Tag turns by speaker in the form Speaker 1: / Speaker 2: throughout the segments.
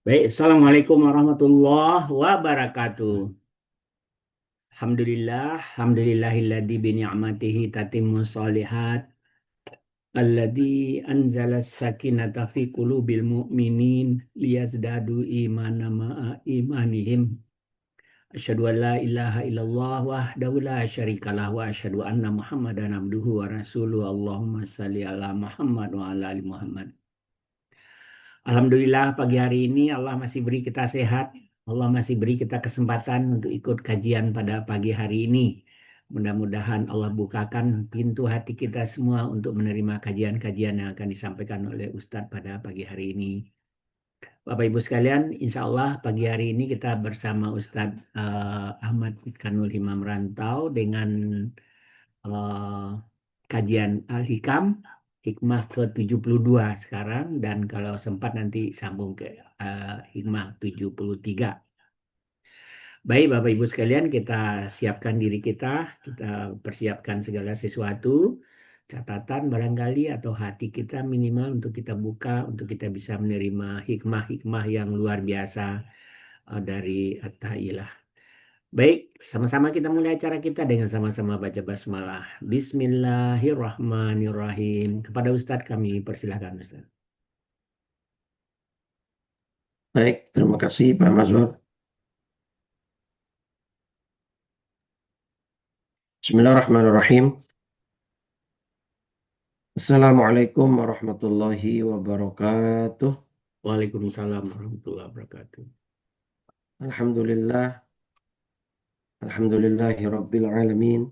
Speaker 1: Baik, Assalamualaikum warahmatullahi wabarakatuh. Alhamdulillahilladzi bi ni'matihi tatimmu shalihat. Alladzi anzala sakinata fi qulubil mu'minin liyazdadu imana ma'a imanihim. Asyhadu an la ilaha illallah wahdahu la syarikalah wa asyhadu anna Muhammadan abduhu wa rasuluhu. Allahumma shalli ala Muhammad wa ala ali Muhammad. Alhamdulillah pagi hari ini Allah masih beri kita sehat. Allah masih beri kita kesempatan untuk ikut kajian pada pagi hari ini. Mudah-mudahan Allah bukakan pintu hati kita semua untuk menerima kajian-kajian yang akan disampaikan oleh Ustadz pada pagi hari ini. Bapak Ibu sekalian, insya Allah pagi hari ini kita bersama Ustadz Ahmad Kanul Himam Rantau dengan eh, kajian Al-Hikam, hikmah ke-72 sekarang, dan kalau sempat nanti sambung ke hikmah 73. Baik Bapak Ibu sekalian, kita siapkan diri kita persiapkan segala sesuatu, catatan barangkali atau hati kita minimal untuk kita buka, untuk kita bisa menerima hikmah-hikmah yang luar biasa dari At-Ta'ilah. Baik, sama-sama kita mulai acara kita dengan sama-sama baca basmalah. Bismillahirrahmanirrahim. Kepada Ustadz kami persilahkan Ustadz.
Speaker 2: Baik, terima kasih Pak Mazhar. Bismillahirrahmanirrahim. Assalamualaikum warahmatullahi wabarakatuh.
Speaker 1: Waalaikumsalam warahmatullahi wabarakatuh.
Speaker 2: Alhamdulillah, alhamdulillahi rabbil alamin.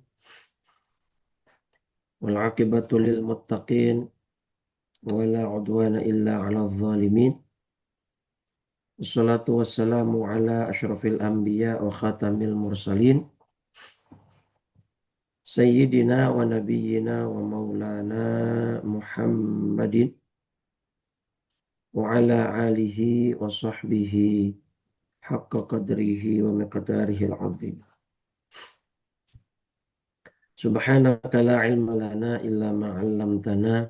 Speaker 2: Wal aqibatu lil muttaqin, wala udwana illa ala zalimin. Wassalatu wassalamu ala asyrafil anbiya wa khatamil mursalin. Sayyidina wa nabiyyina wa maulana Muhammadin wa ala alihi wa sahbihi haqqa qadrihi wa miqdarihi al-azim. Subhanaka la ilma lana illa ma 'allamtana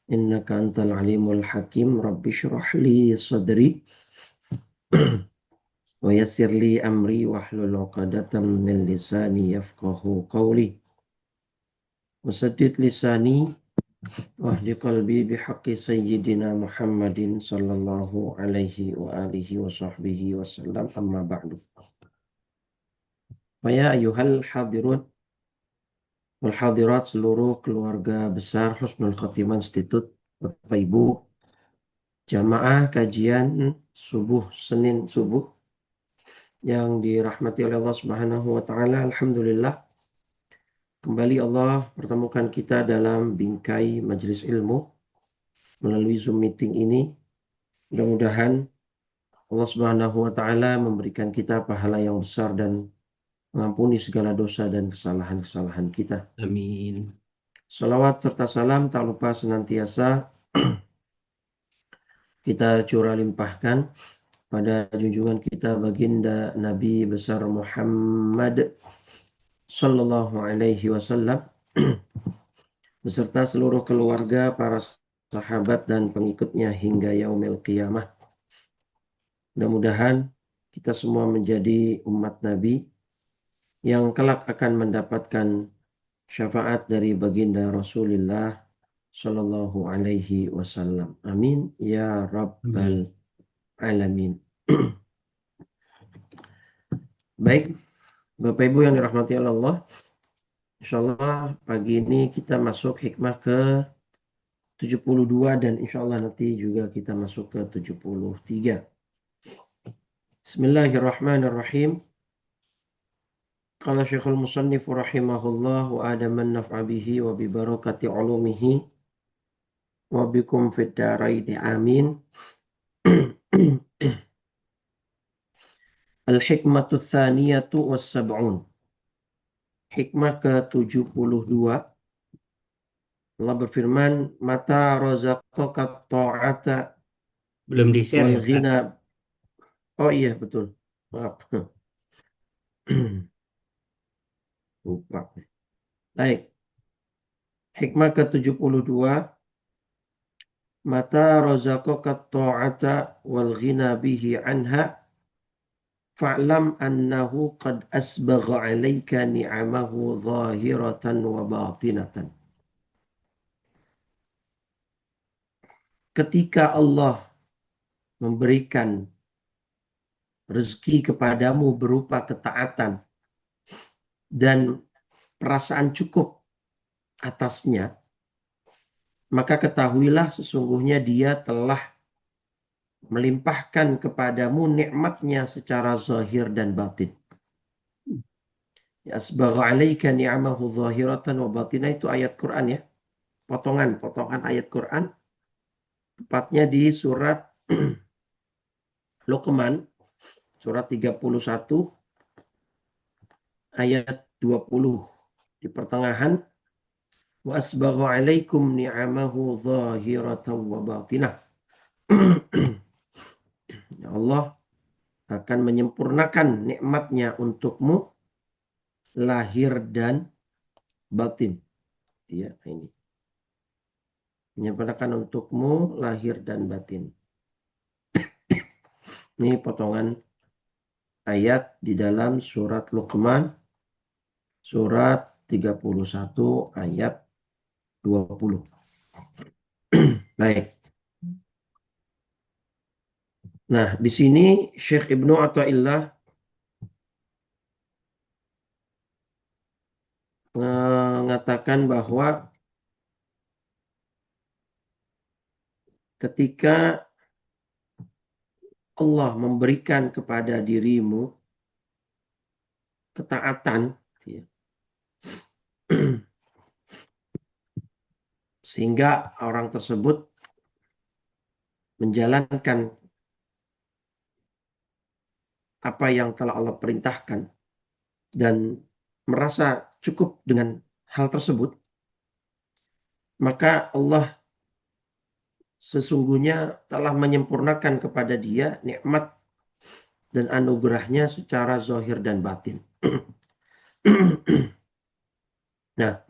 Speaker 2: innaka antal alimul hakim. Rabbi shrah li sadri wa yassir li amri wahlul 'uqdatam min lisani yafqahu qawli. Wasaddid lisani wahdi qalbi bihaqqi sayyidina Muhammadin sallallahu alaihi wa alihi wa sahbihi wasallam, amma ba'du. Wa ya ayyuhal hadirun wal hadirat, seluruh keluarga besar Husnul Khotimah Institute, Bapak Ibu, jamaah kajian subuh Senin subuh yang dirahmati oleh Allah Subhanahu wa taala. Alhamdulillah, kembali Allah pertemukan kita dalam bingkai majelis ilmu melalui Zoom meeting ini. Mudah-mudahan Allah Subhanahu wa taala memberikan kita pahala yang besar dan mengampuni segala dosa dan kesalahan-kesalahan kita.
Speaker 1: Amin.
Speaker 2: Salawat serta salam tak lupa senantiasa kita curah limpahkan pada junjungan kita baginda Nabi besar Muhammad sallallahu alaihi wasallam beserta seluruh keluarga, para sahabat dan pengikutnya hingga yaumil qiyamah. Mudah-mudahan kita semua menjadi umat Nabi yang kelak akan mendapatkan syafaat dari baginda Rasulullah sallallahu alaihi wasallam. Amin ya rabbal
Speaker 1: Amin.
Speaker 2: alamin. Baik, Bapak Ibu yang dirahmati Allah, insyaallah pagi ini kita masuk hikmah ke 72 dan insyaallah nanti juga kita masuk ke 73. Bismillahirrahmanirrahim. Qala Syekhul Musannif rahimahullah wa adaman naf'a bihi wa bi barakati ulumihi wa bikum fid dharaini amin. Al-hikmatu tsaniyatu was sab'un. Hikmah ke-72. Allah berfirman, mata razaqaka ta'ata
Speaker 1: Belum di-share
Speaker 2: wal
Speaker 1: ya Ustadz?
Speaker 2: ghina. Oh iya betul. Maaf. Lupa. Baik. Hikmah ke-72. mata razaqaka ta'ata wal ghina bihi anha fa'lam annahu qad asbagha 'alaika ni'amahu zahiratan wa batinatan. Ketika Allah memberikan rezeki kepadamu berupa ketaatan dan perasaan cukup atasnya, maka ketahuilah sesungguhnya dia telah melimpahkan kepadamu nikmatnya secara zahir dan batin. Asbagha 'alaika ni'amahu zahiratan wa batinah, itu ayat Quran ya. Potongan ayat Quran, tepatnya di surat Luqman, surat 31 ayat 20. Di pertengahan, wa asbagha 'alaikum ni'amahu zahiratan wa batinah. Ya Allah akan menyempurnakan nikmatnya untukmu lahir dan batin. Ya, ini. Menyempurnakan untukmu lahir dan batin. Ini potongan ayat di dalam surat Luqman, surat 31 ayat 20. Baik. Nah, di sini Syekh Ibnu Athaillah mengatakan bahwa ketika Allah memberikan kepada dirimu ketaatan, ya, sehingga orang tersebut menjalankan apa yang telah Allah perintahkan dan merasa cukup dengan hal tersebut, maka Allah sesungguhnya telah menyempurnakan kepada dia nikmat dan anugerahnya secara zahir dan batin. Nah,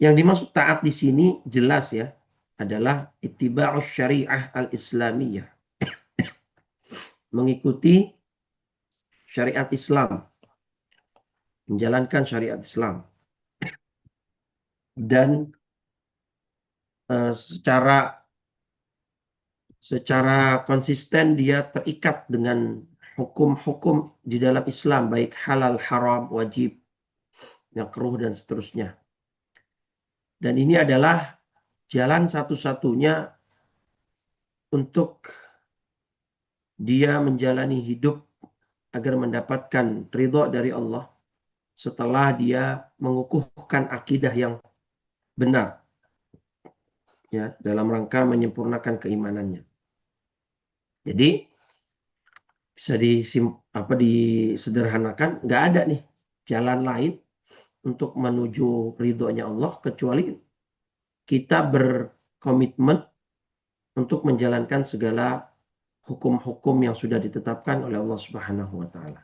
Speaker 2: yang dimaksud taat di sini jelas ya, adalah ittiba'us syariah al-islamiyah. Mengikuti syariat Islam. Menjalankan syariat Islam. Dan secara konsisten dia terikat dengan hukum-hukum di dalam Islam, baik halal, haram, wajib, makruh, dan seterusnya. Dan ini adalah jalan satu-satunya untuk dia menjalani hidup agar mendapatkan ridho dari Allah setelah dia mengukuhkan akidah yang benar, ya, dalam rangka menyempurnakan keimanannya. Jadi bisa disederhanakan, nggak ada nih jalan lain untuk menuju ridhonya Allah kecuali kita berkomitmen untuk menjalankan segala hukum-hukum yang sudah ditetapkan oleh Allah Subhanahu wa taala.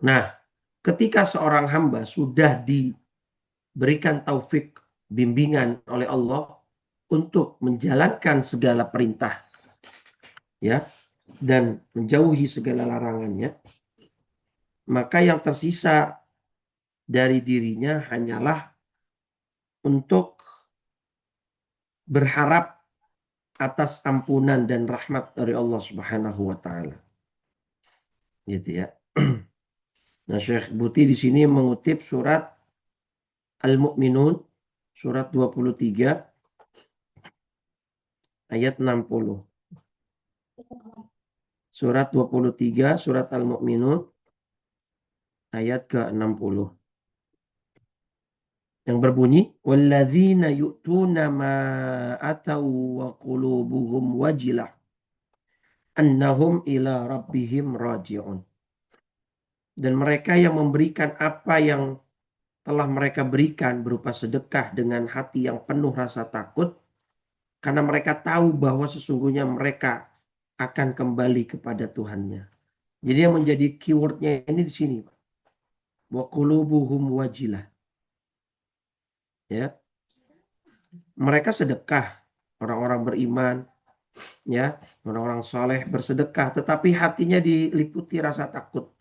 Speaker 2: Nah, ketika seorang hamba sudah diberikan taufik bimbingan oleh Allah untuk menjalankan segala perintah, ya, dan menjauhi segala larangannya, maka yang tersisa dari dirinya hanyalah untuk berharap atas ampunan dan rahmat dari Allah Subhanahu wa taala. Gitu ya. Nah, Syekh Buti di sini mengutip surat Al-Mu'minun, surat 23 ayat 60. Surat 23, surat Al-Mu'minun ayat ke-60. Yang berbunyi, walladzina yu'tuna ma atau wa qulubuhum wajilah annahum ila rabbihim raji'un. Dan mereka yang memberikan apa yang telah mereka berikan berupa sedekah dengan hati yang penuh rasa takut, karena mereka tahu bahwa sesungguhnya mereka akan kembali kepada Tuhannya. Jadi yang menjadi keywordnya ini di sini, wa qulubuhum wajilah. Ya. mereka sedekah, orang-orang beriman, ya, orang-orang soleh bersedekah, tetapi hatinya diliputi rasa takut.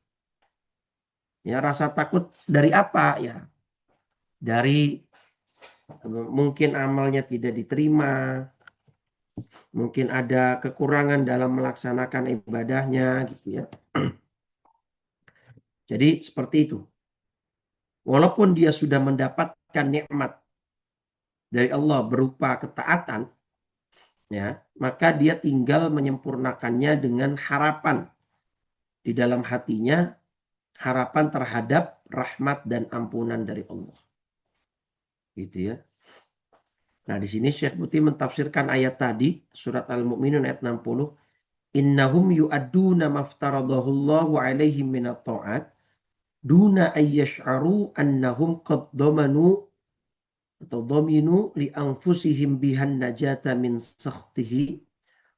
Speaker 2: Ya, rasa takut dari apa? Ya, dari mungkin amalnya tidak diterima, mungkin ada kekurangan dalam melaksanakan ibadahnya, gitu ya. Jadi seperti itu. Walaupun dia sudah mendapatkan nikmat dari Allah berupa ketaatan, ya, maka dia tinggal menyempurnakannya dengan harapan di dalam hatinya, harapan terhadap rahmat dan ampunan dari Allah. Gitu ya. Nah, di sini Syekh Buti mentafsirkan ayat tadi, surat Al-Mu'minun ayat 60, innahum yu'adduna maftaradahullahu alaihim minat ta'at duna ayyash'aru annahum qad dhamanu atau dhaminu li anfusihim bihan najata min sakhtihi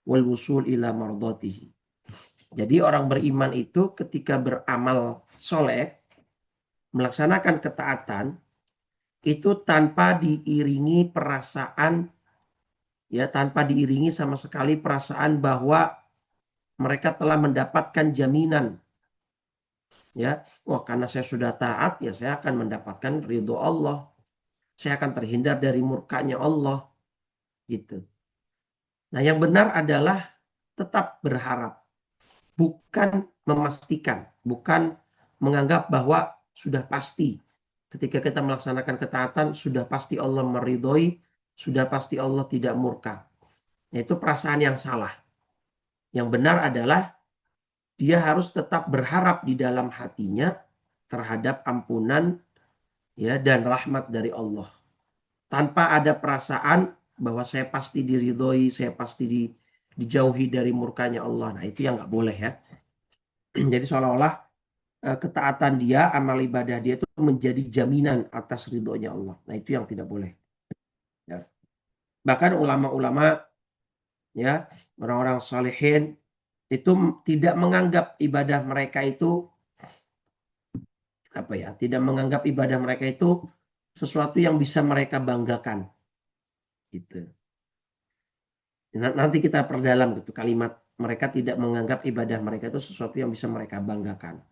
Speaker 2: wal wusul ila mardatihi. Jadi orang beriman itu ketika beramal soleh, melaksanakan ketaatan, itu tanpa diiringi perasaan, ya, tanpa diiringi sama sekali perasaan bahwa mereka telah mendapatkan jaminan, ya, wah karena saya sudah taat, ya saya akan mendapatkan ridho Allah, saya akan terhindar dari murkanya Allah, gitu. Nah, yang benar adalah tetap berharap, bukan memastikan, bukan menganggap bahwa sudah pasti ketika kita melaksanakan ketaatan sudah pasti Allah meridhoi, sudah pasti Allah tidak murka. Itu perasaan yang salah. Yang benar adalah dia harus tetap berharap di dalam hatinya terhadap ampunan, ya, dan rahmat dari Allah. Tanpa ada perasaan bahwa saya pasti diridhoi, saya pasti dijauhi dari murkanya Allah. Nah, itu yang nggak boleh, ya. Jadi seolah-olah ketaatan dia, amal ibadah dia itu menjadi jaminan atas ridhonya Allah. Nah, itu yang tidak boleh. Ya. Bahkan ulama-ulama, ya, orang-orang salihin itu tidak menganggap ibadah mereka itu apa ya? Tidak menganggap ibadah mereka itu sesuatu yang bisa mereka banggakan. Gitu. Nanti kita perdalam gitu kalimat, mereka tidak menganggap ibadah mereka itu sesuatu yang bisa mereka banggakan.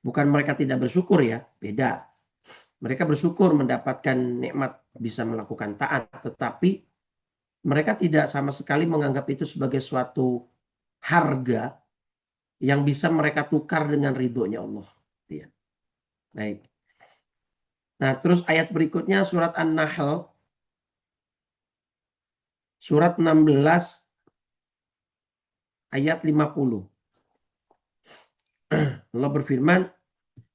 Speaker 2: Bukan mereka tidak bersyukur, ya, beda. Mereka bersyukur mendapatkan nikmat bisa melakukan taat, tetapi mereka tidak sama sekali menganggap itu sebagai suatu harga yang bisa mereka tukar dengan ridhonya Allah. Ya. Baik. Nah, terus ayat berikutnya surat An-Nahl, surat 16 ayat 50. Allah berfirman,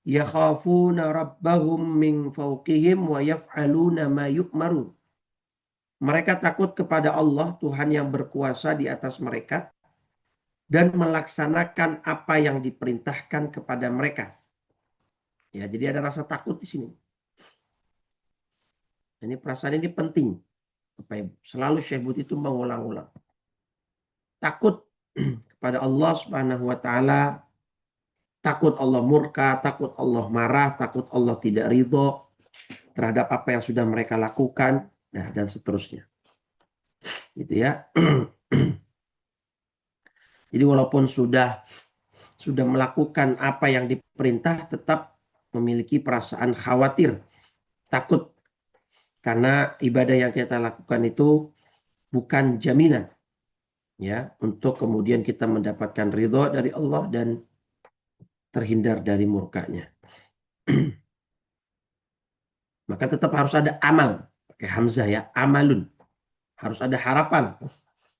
Speaker 2: yakhafuna rabbahum min fawqihim wa yaf'aluna ma yu'marun. Mereka takut kepada Allah, Tuhan yang berkuasa di atas mereka, dan melaksanakan apa yang diperintahkan kepada mereka. Ya, jadi ada rasa takut di sini. Ini perasaan ini penting. Selalu Syekh Buti itu mengulang-ulang. Takut kepada Allah Subhanahu wa taala, takut Allah murka, takut Allah marah, takut Allah tidak ridho terhadap apa yang sudah mereka lakukan, nah, dan seterusnya. Gitu ya. Jadi walaupun sudah melakukan apa yang diperintah, tetap memiliki perasaan khawatir, takut, karena ibadah yang kita lakukan itu bukan jaminan, ya, untuk kemudian kita mendapatkan ridho dari Allah dan terhindar dari murkanya. Maka tetap harus ada amal, pakai hamzah, ya, amalun. Harus ada harapan.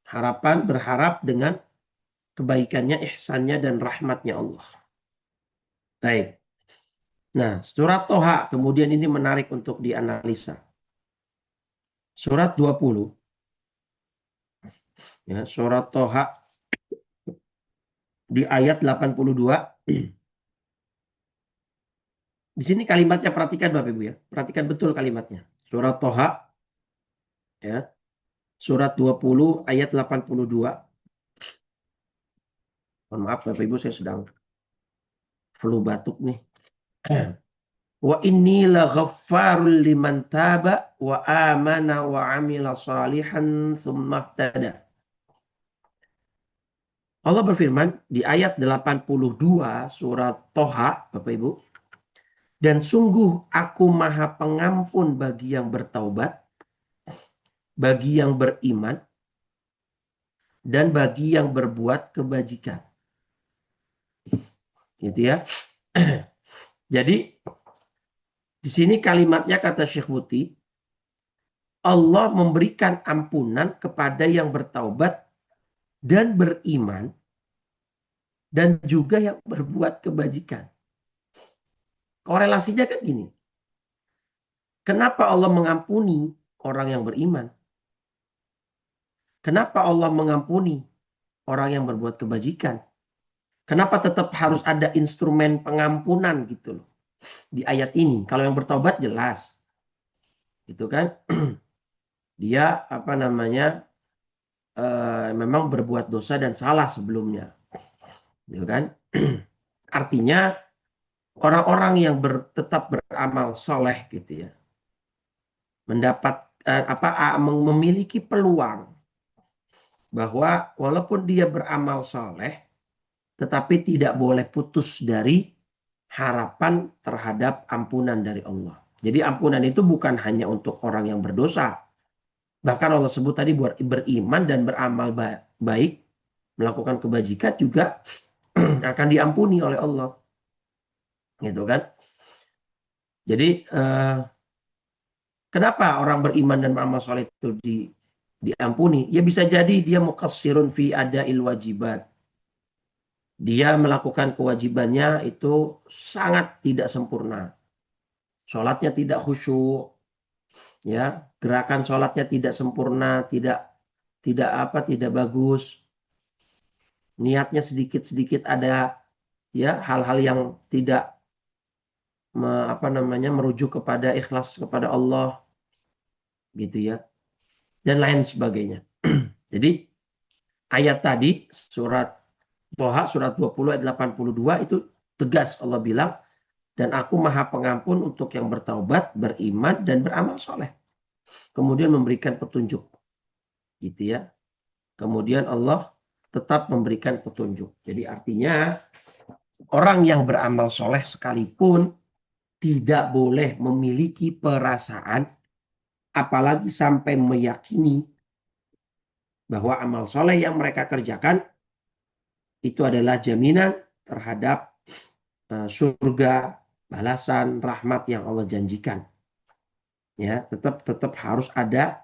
Speaker 2: Harapan, berharap dengan kebaikannya, ihsannya, dan rahmatnya Allah. Baik. Nah, surat Toha kemudian ini menarik untuk dianalisa. Surat 20. Ya, surat Toha di ayat 82. Di sini kalimatnya perhatikan Bapak Ibu, ya. Perhatikan betul kalimatnya. Surat Toha, ya. Surat 20 ayat 82. Mohon maaf Bapak Ibu, saya sedang flu batuk nih. Wa inni laghaffarul liman taba wa amana wa amila salihan tsumma ihtada. Allah berfirman di ayat 82 surat Toha, Bapak Ibu, dan sungguh aku maha pengampun bagi yang bertaubat, bagi yang beriman, dan bagi yang berbuat kebajikan. Gitu ya. Jadi di sini kalimatnya kata Syekh Buti, Allah memberikan ampunan kepada yang bertaubat dan beriman dan juga yang berbuat kebajikan. Korelasinya kan gini. Kenapa Allah mengampuni orang yang beriman? Kenapa Allah mengampuni orang yang berbuat kebajikan? Kenapa tetap harus ada instrumen pengampunan gitu loh di ayat ini? Kalau yang bertobat jelas, gitu kan? Dia apa namanya memang berbuat dosa dan salah sebelumnya, gitu kan? Artinya orang-orang yang tetap beramal soleh gitu ya, mendapat memiliki peluang bahwa walaupun dia beramal soleh, tetapi tidak boleh putus dari harapan terhadap ampunan dari Allah. Jadi ampunan itu bukan hanya untuk orang yang berdosa. Bahkan Allah sebut tadi buat beriman dan beramal baik, melakukan kebajikan juga akan diampuni oleh Allah. Gitu kan? Jadi kenapa orang beriman dan beramal soleh itu diampuni? Ya bisa jadi dia muqassirun fi adail wajibat. Dia melakukan kewajibannya itu sangat tidak sempurna. Sholatnya tidak khusyuk, ya, gerakan sholatnya tidak sempurna, tidak bagus. Niatnya sedikit-sedikit ada ya hal-hal yang tidak merujuk kepada ikhlas kepada Allah gitu ya, dan lain sebagainya. Jadi ayat tadi surat Toha surat 20 ayat 82 itu tegas Allah bilang, dan aku maha pengampun untuk yang bertaubat, beriman, dan beramal soleh. Kemudian memberikan petunjuk. Gitu ya. Kemudian Allah tetap memberikan petunjuk. Jadi artinya orang yang beramal soleh sekalipun tidak boleh memiliki perasaan, apalagi sampai meyakini bahwa amal soleh yang mereka kerjakan itu adalah jaminan terhadap surga, balasan, rahmat yang Allah janjikan. Ya, tetap harus ada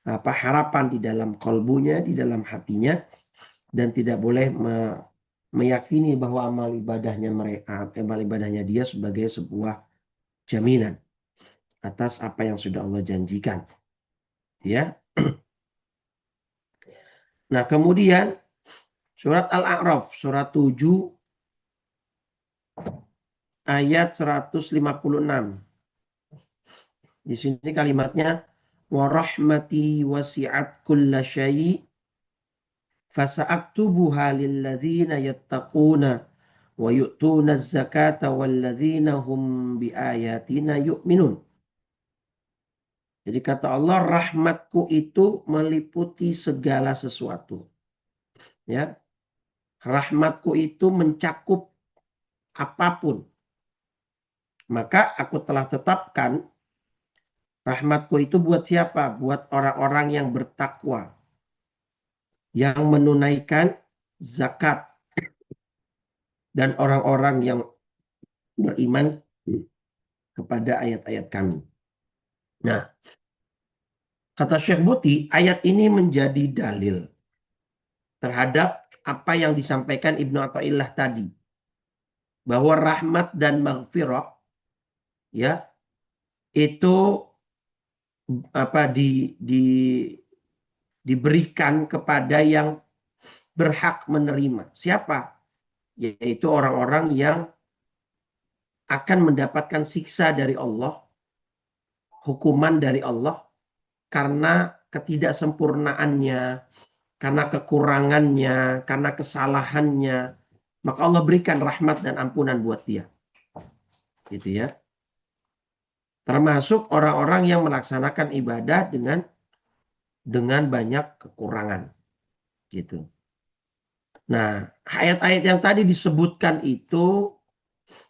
Speaker 2: harapan di dalam kalbunya, di dalam hatinya, dan tidak boleh meyakini bahwa amal ibadahnya dia sebagai sebuah jaminan atas apa yang sudah Allah janjikan. Ya. Nah, kemudian surat Al-A'raf surat 7 ayat 156. Di sini kalimatnya wa rahmati wasi'at kulla syai' fasa'aktubuha lilladzina yattaquna wa yu'tuna az-zakata walladzina hum biayatina yu'minun. Jadi kata Allah, rahmatku itu meliputi segala sesuatu. Ya. Rahmatku itu mencakup apapun. Maka aku telah tetapkan rahmatku itu buat siapa? Buat orang-orang yang bertakwa, yang menunaikan zakat, dan orang-orang yang beriman kepada ayat-ayat kami. Nah, kata Syekh Buti, ayat ini menjadi dalil terhadap apa yang disampaikan Ibnu Athaillah tadi, bahwa rahmat dan maghfirah ya itu diberikan kepada yang berhak menerima. Siapa? Yaitu orang-orang yang akan mendapatkan siksa dari Allah, hukuman dari Allah karena ketidaksempurnaannya, karena kekurangannya, karena kesalahannya. Maka Allah berikan rahmat dan ampunan buat dia. Gitu ya. termasuk orang-orang yang melaksanakan ibadah dengan banyak kekurangan gitu. Nah, ayat-ayat yang tadi disebutkan itu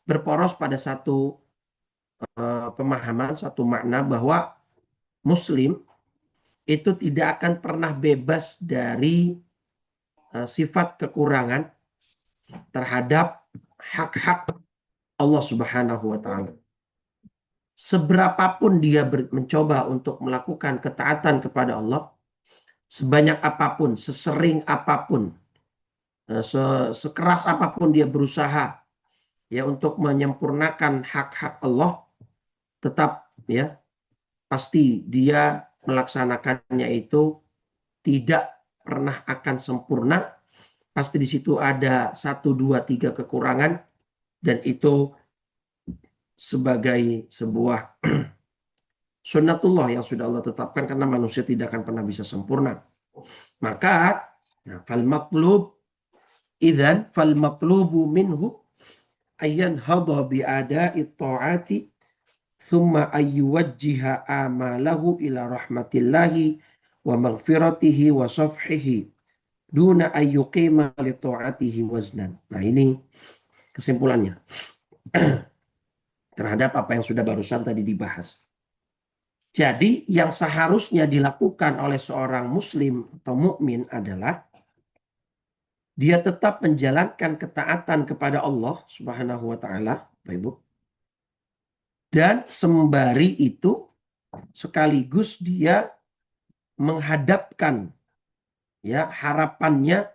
Speaker 2: berporos pada satu pemahaman, satu makna bahwa Muslim itu tidak akan pernah bebas dari sifat kekurangan terhadap hak-hak Allah Subhanahu wa Ta'ala. Seberapapun dia mencoba untuk melakukan ketaatan kepada Allah, sebanyak apapun, sesering apapun, sekeras apapun dia berusaha ya untuk menyempurnakan hak-hak Allah, tetap ya pasti dia melaksanakannya itu tidak pernah akan sempurna. Pasti di situ ada 1, 2, 3 kekurangan, dan itu sebagai sebuah sunnatullah yang sudah Allah tetapkan, karena manusia tidak akan pernah bisa sempurna. Maka fal matlubu minhu ayyan hadha bi ada'i ta'ati thumma ayyuwajjiha amalahu ila rahmatillahi wa maghfiratihi wa safhihi duna ayyuqima li ta'atihi waznan. Nah, ini kesimpulannya terhadap apa yang sudah barusan tadi dibahas. Jadi yang seharusnya dilakukan oleh seorang muslim atau mukmin adalah dia tetap menjalankan ketaatan kepada Allah Subhanahu wa Ta'ala, Bapak Ibu. Dan sembari itu sekaligus dia menghadapkan ya harapannya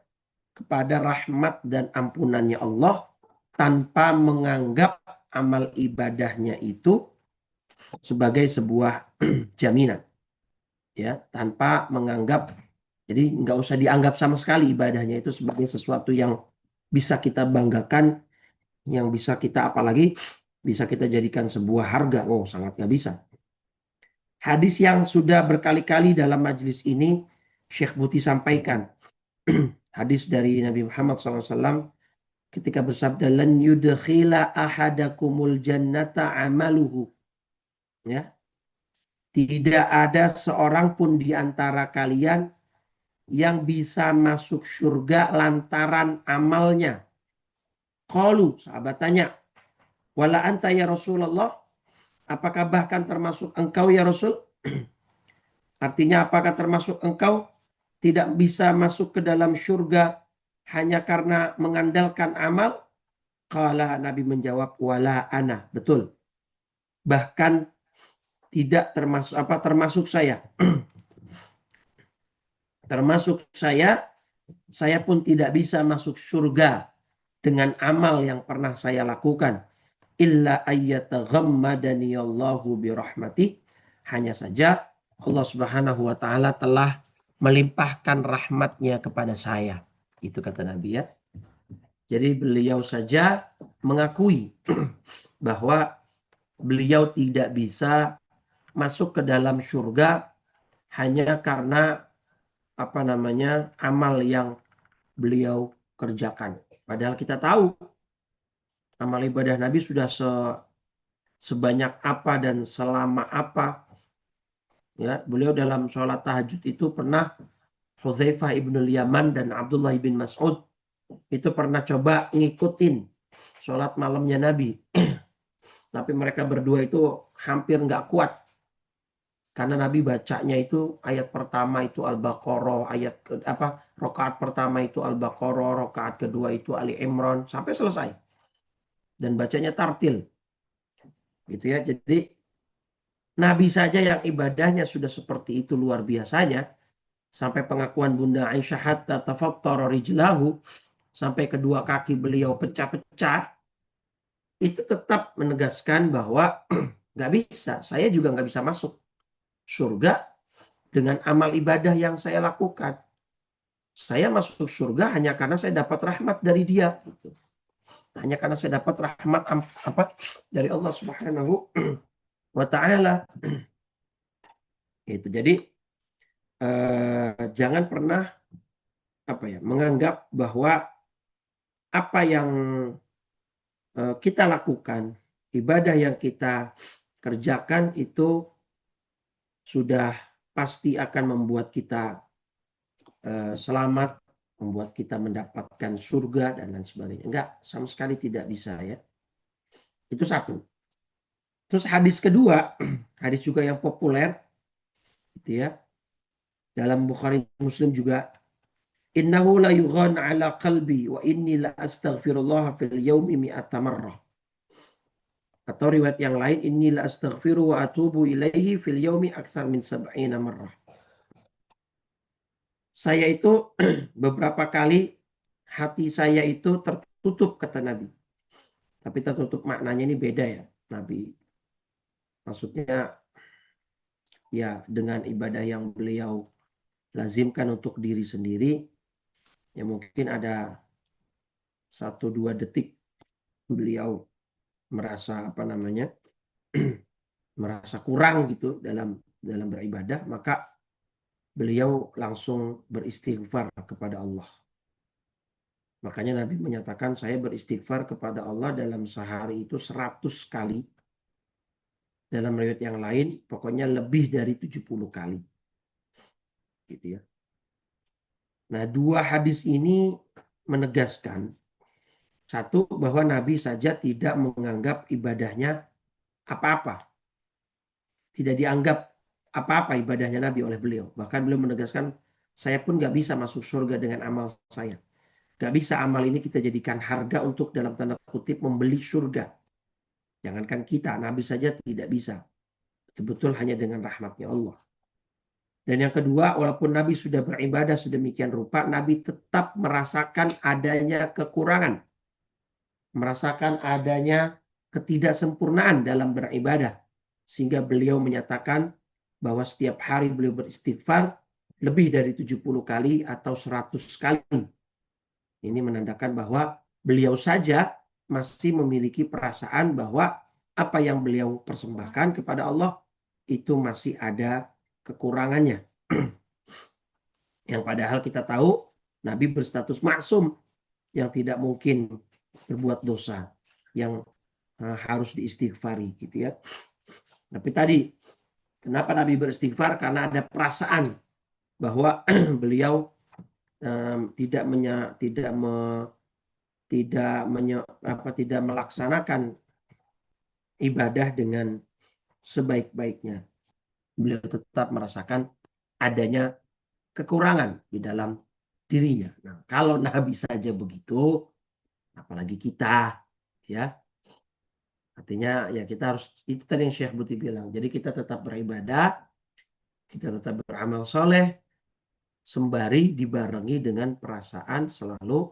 Speaker 2: kepada rahmat dan ampunannya Allah, tanpa menganggap amal ibadahnya itu sebagai sebuah jaminan, ya, tanpa menganggap, jadi nggak usah dianggap sama sekali ibadahnya itu sebagai sesuatu yang bisa kita banggakan, yang bisa kita apalagi bisa kita jadikan sebuah harga. Oh, sangat nggak bisa. Hadis yang sudah berkali-kali dalam majelis ini Syekh Buti sampaikan, hadis dari Nabi Muhammad SAW ketika bersabda, lan yudkhila ahadakumul jannata amaluhu, ya, tidak ada seorang pun di antara kalian yang bisa masuk surga lantaran amalnya. Qalu, sahabat tanya, wala anta ya Rasulullah, apakah bahkan termasuk engkau ya Rasul? Artinya apakah termasuk engkau tidak bisa masuk ke dalam surga hanya karena mengandalkan amal? Qala, Nabi menjawab, wala ana, betul. Bahkan tidak termasuk saya. Termasuk saya pun tidak bisa masuk surga dengan amal yang pernah saya lakukan. Illa ayyataghammadani Allahu birahmati. Hanya saja Allah Subhanahu wa Ta'ala telah melimpahkan rahmatnya kepada saya. Itu kata Nabi, ya. Jadi beliau saja mengakui bahwa beliau tidak bisa masuk ke dalam surga hanya karena amal yang beliau kerjakan. Padahal kita tahu amal ibadah Nabi sudah sebanyak apa dan selama apa. Ya, beliau dalam sholat tahajud itu pernah, Hudzaifah ibn Yaman dan Abdullah bin Mas'ud itu pernah coba ngikutin sholat malamnya Nabi. Tapi mereka berdua itu hampir nggak kuat. Karena Nabi bacanya itu ayat pertama itu Al-Baqarah, rakaat pertama itu Al-Baqarah, rakaat kedua itu Ali Imran sampai selesai. Dan bacanya tartil. Gitu ya. Jadi Nabi saja yang ibadahnya sudah seperti itu luar biasanya, sampai pengakuan Bunda Aisyah, hatta tafattara rijlahu, sampai kedua kaki beliau pecah-pecah, itu tetap menegaskan bahwa nggak bisa, saya juga nggak bisa masuk surga dengan amal ibadah yang saya lakukan. Saya masuk surga hanya karena saya dapat rahmat dari dia. Hanya karena saya dapat rahmat dari Allah Subhanahu wa Ta'ala. Itu. Jadi jangan pernah menganggap bahwa apa yang kita lakukan, ibadah yang kita kerjakan itu sudah pasti akan membuat kita selamat, membuat kita mendapatkan surga dan lain sebagainya. Enggak, sama sekali tidak bisa ya. Itu satu. Terus hadis kedua, hadis juga yang populer, gitu ya. Dalam Bukhari Muslim juga, innahu la yughan ala qalbi wa inni la astaghfirullah fil yaumi mi'ata marrah. Atau riwayat yang lain, inni la astaghfiru wa atubu ilaihi fil yaumi aktsar min sab'ina marrah. Saya itu beberapa kali hati saya itu tertutup, kata Nabi. Tapi tertutup maknanya ini beda ya, Nabi. Maksudnya ya dengan ibadah yang beliau lazimkan untuk diri sendiri, ya mungkin ada 1-2 detik beliau merasa merasa kurang gitu dalam beribadah, maka beliau langsung beristighfar kepada Allah. Makanya Nabi menyatakan, saya beristighfar kepada Allah dalam sehari itu 100 kali. Dalam riwayat yang lain, pokoknya lebih dari 70 kali. Gitu ya. Nah, 2 hadis ini menegaskan, satu, bahwa Nabi saja tidak menganggap ibadahnya apa-apa. Tidak dianggap apa-apa ibadahnya Nabi oleh beliau. Bahkan beliau menegaskan, saya pun gak bisa masuk surga dengan amal saya. Gak bisa amal ini kita jadikan harga untuk dalam tanda kutip membeli surga. Jangankan kita, Nabi saja tidak bisa. Betul-betul hanya dengan rahmatnya Allah. Dan yang kedua, walaupun Nabi sudah beribadah sedemikian rupa, Nabi tetap merasakan adanya kekurangan. Merasakan adanya ketidaksempurnaan dalam beribadah. Sehingga beliau menyatakan bahwa setiap hari beliau beristighfar lebih dari 70 kali atau 100 kali. Ini menandakan bahwa beliau saja masih memiliki perasaan bahwa apa yang beliau persembahkan kepada Allah itu masih ada kekurangannya. Yang padahal kita tahu Nabi berstatus maksum, yang tidak mungkin berbuat dosa, yang harus diistighfari gitu ya. Tapi tadi, kenapa Nabi beristighfar? Karena ada perasaan bahwa beliau tidak melaksanakan ibadah dengan sebaik-baiknya. Beliau tetap merasakan adanya kekurangan di dalam dirinya. Nah, kalau Nabi saja begitu, apalagi kita, ya. Artinya ya kita harus, itu tadi yang Syekh Buti bilang. Jadi kita tetap beribadah, kita tetap beramal soleh, sembari dibarengi dengan perasaan selalu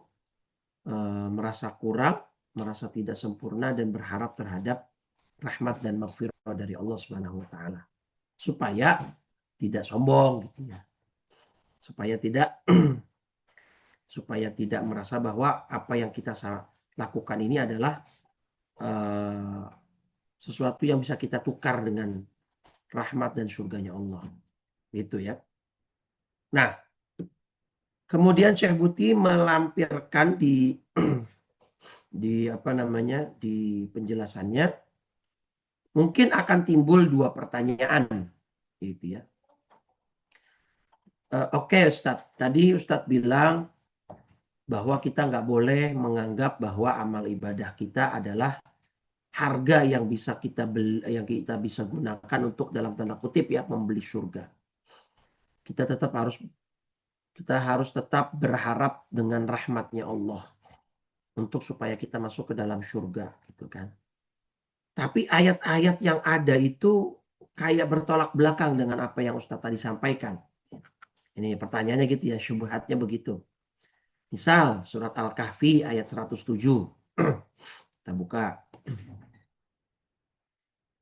Speaker 2: merasa kurang, merasa tidak sempurna, dan berharap terhadap rahmat dan maghfirah dari Allah Subhanahu wa taala. Supaya tidak sombong gitu ya. Supaya tidak merasa bahwa apa yang kita lakukan ini adalah sesuatu yang bisa kita tukar dengan rahmat dan surganya Allah. Gitu ya. Nah, kemudian Syekh Buti melampirkan di di penjelasannya, mungkin akan timbul 2 pertanyaan gitu ya. Oke, Ustadz, tadi Ustadz bilang bahwa kita nggak boleh menganggap bahwa amal ibadah kita adalah harga yang bisa kita gunakan untuk dalam tanda kutip ya membeli surga. Kita harus tetap berharap dengan rahmatnya Allah untuk supaya kita masuk ke dalam surga gitu kan. Tapi ayat-ayat yang ada itu kayak bertolak belakang dengan apa yang Ustadz tadi sampaikan. Ini pertanyaannya gitu ya, syubhatnya begitu. Misal surat Al-Kahfi ayat 107. Kita buka.